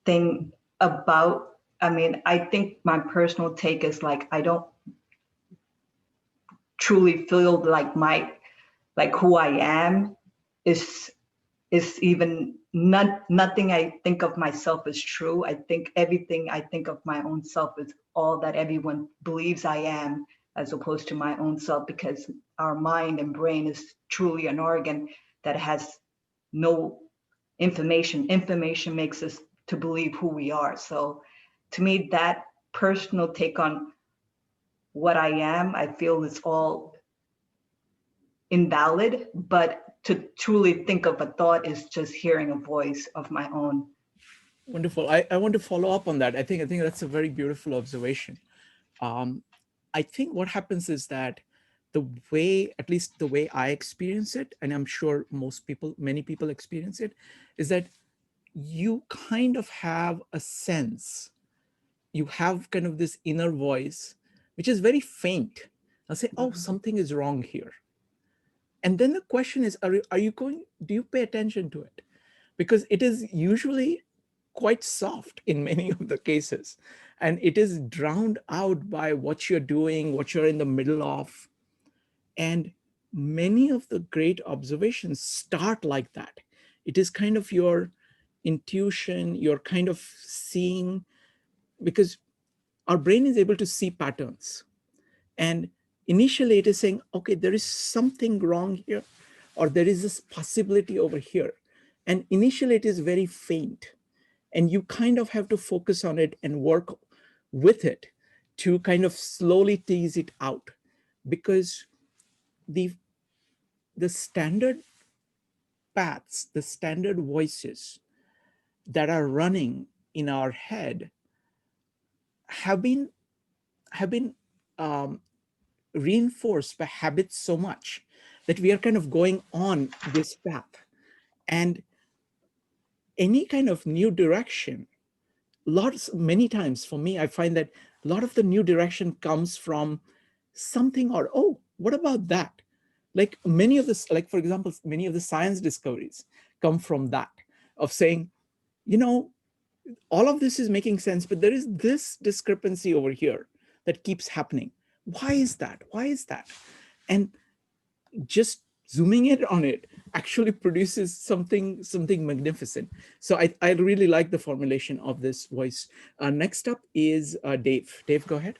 thing about, I think my personal take is like, I don't truly feel like who I am is even nothing I think of myself is true. I think everything I think of my own self is all that everyone believes I am, as opposed to my own self, because our mind and brain is truly an organ that has no information. Information makes us to believe who we are. So to me, that personal take on what I am, I feel is all invalid, but to truly think of a thought is just hearing a voice of my own. Wonderful. I want to follow up on that. I think that's a very beautiful observation. I think what happens is that at least the way I experience it, and I'm sure many people experience it, is that you kind of have a sense, you have kind of this inner voice, which is very faint. I'll say, oh, something is wrong here. And then the question is, do you pay attention to it? Because it is usually quite soft in many of the cases. And it is drowned out by what you're doing, what you're in the middle of. And many of the great observations start like that. It is kind of your intuition, you're kind of seeing because our brain is able to see patterns. And initially it is saying, okay, there is something wrong here, or there is this possibility over here. And initially it is very faint. And you kind of have to focus on it and work with it to kind of slowly tease it out. Because the standard paths, the standard voices that are running in our head have been reinforced by habits so much that we are kind of going on this path. And any kind of new direction, many times for me, I find that a lot of the new direction comes from something, or, oh, what about that? Like many of this, like for example, many of the science discoveries come from that, of saying, you know, all of this is making sense, but there is this discrepancy over here that keeps happening. Why is that? Why is that? And just zooming in on it actually produces something magnificent. So I really like the formulation of this voice. Next up is Dave. Dave, go ahead.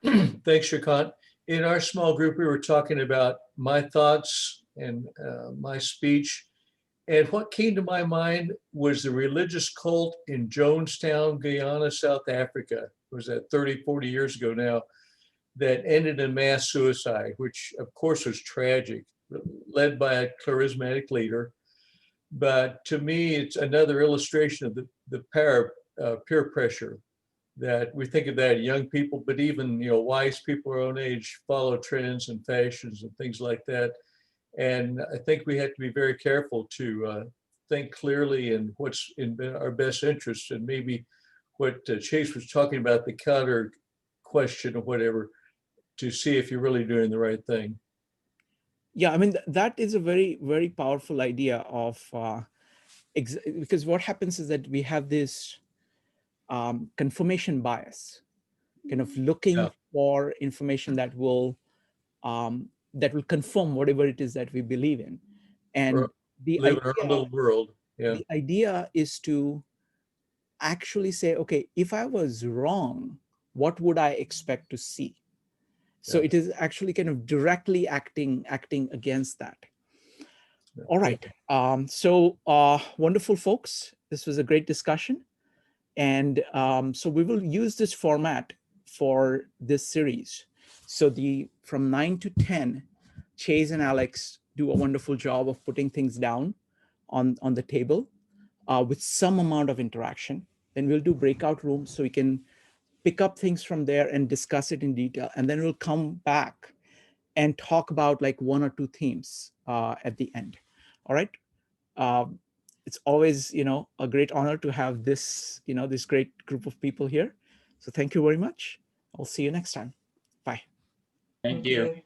Thanks, Shrikant. In our small group, we were talking about my thoughts and my speech. And what came to my mind was the religious cult in Jonestown, Guyana, South Africa. Was that 30, 40 years ago now, that ended in mass suicide, which of course was tragic, led by a charismatic leader. But to me, it's another illustration of the power of peer pressure, that we think of that young people, but even, you know, wise people our own age follow trends and fashions and things like that. And I think we have to be very careful to think clearly and what's in our best interest. And maybe what Chase was talking about, the counter question or whatever, to see if you're really doing the right thing. Yeah, I mean, that is a very, very powerful idea of, because what happens is that we have this confirmation bias, kind of looking for information that will confirm whatever it is that we believe in. And the live in our own little world. Yeah. The idea is to actually say, okay, if I was wrong, what would I expect to see? So it is actually kind of directly acting against that. All right. So wonderful, folks. This was a great discussion. And so we will use this format for this series. So from 9 to 10, Chase and Alex do a wonderful job of putting things down on the table with some amount of interaction. Then we'll do breakout rooms so we can pick up things from there and discuss it in detail. And then we'll come back and talk about like one or two themes at the end. All right. It's always, you know, a great honor to have this, you know, this great group of people here. So thank you very much. I'll see you next time. Bye. Thank you.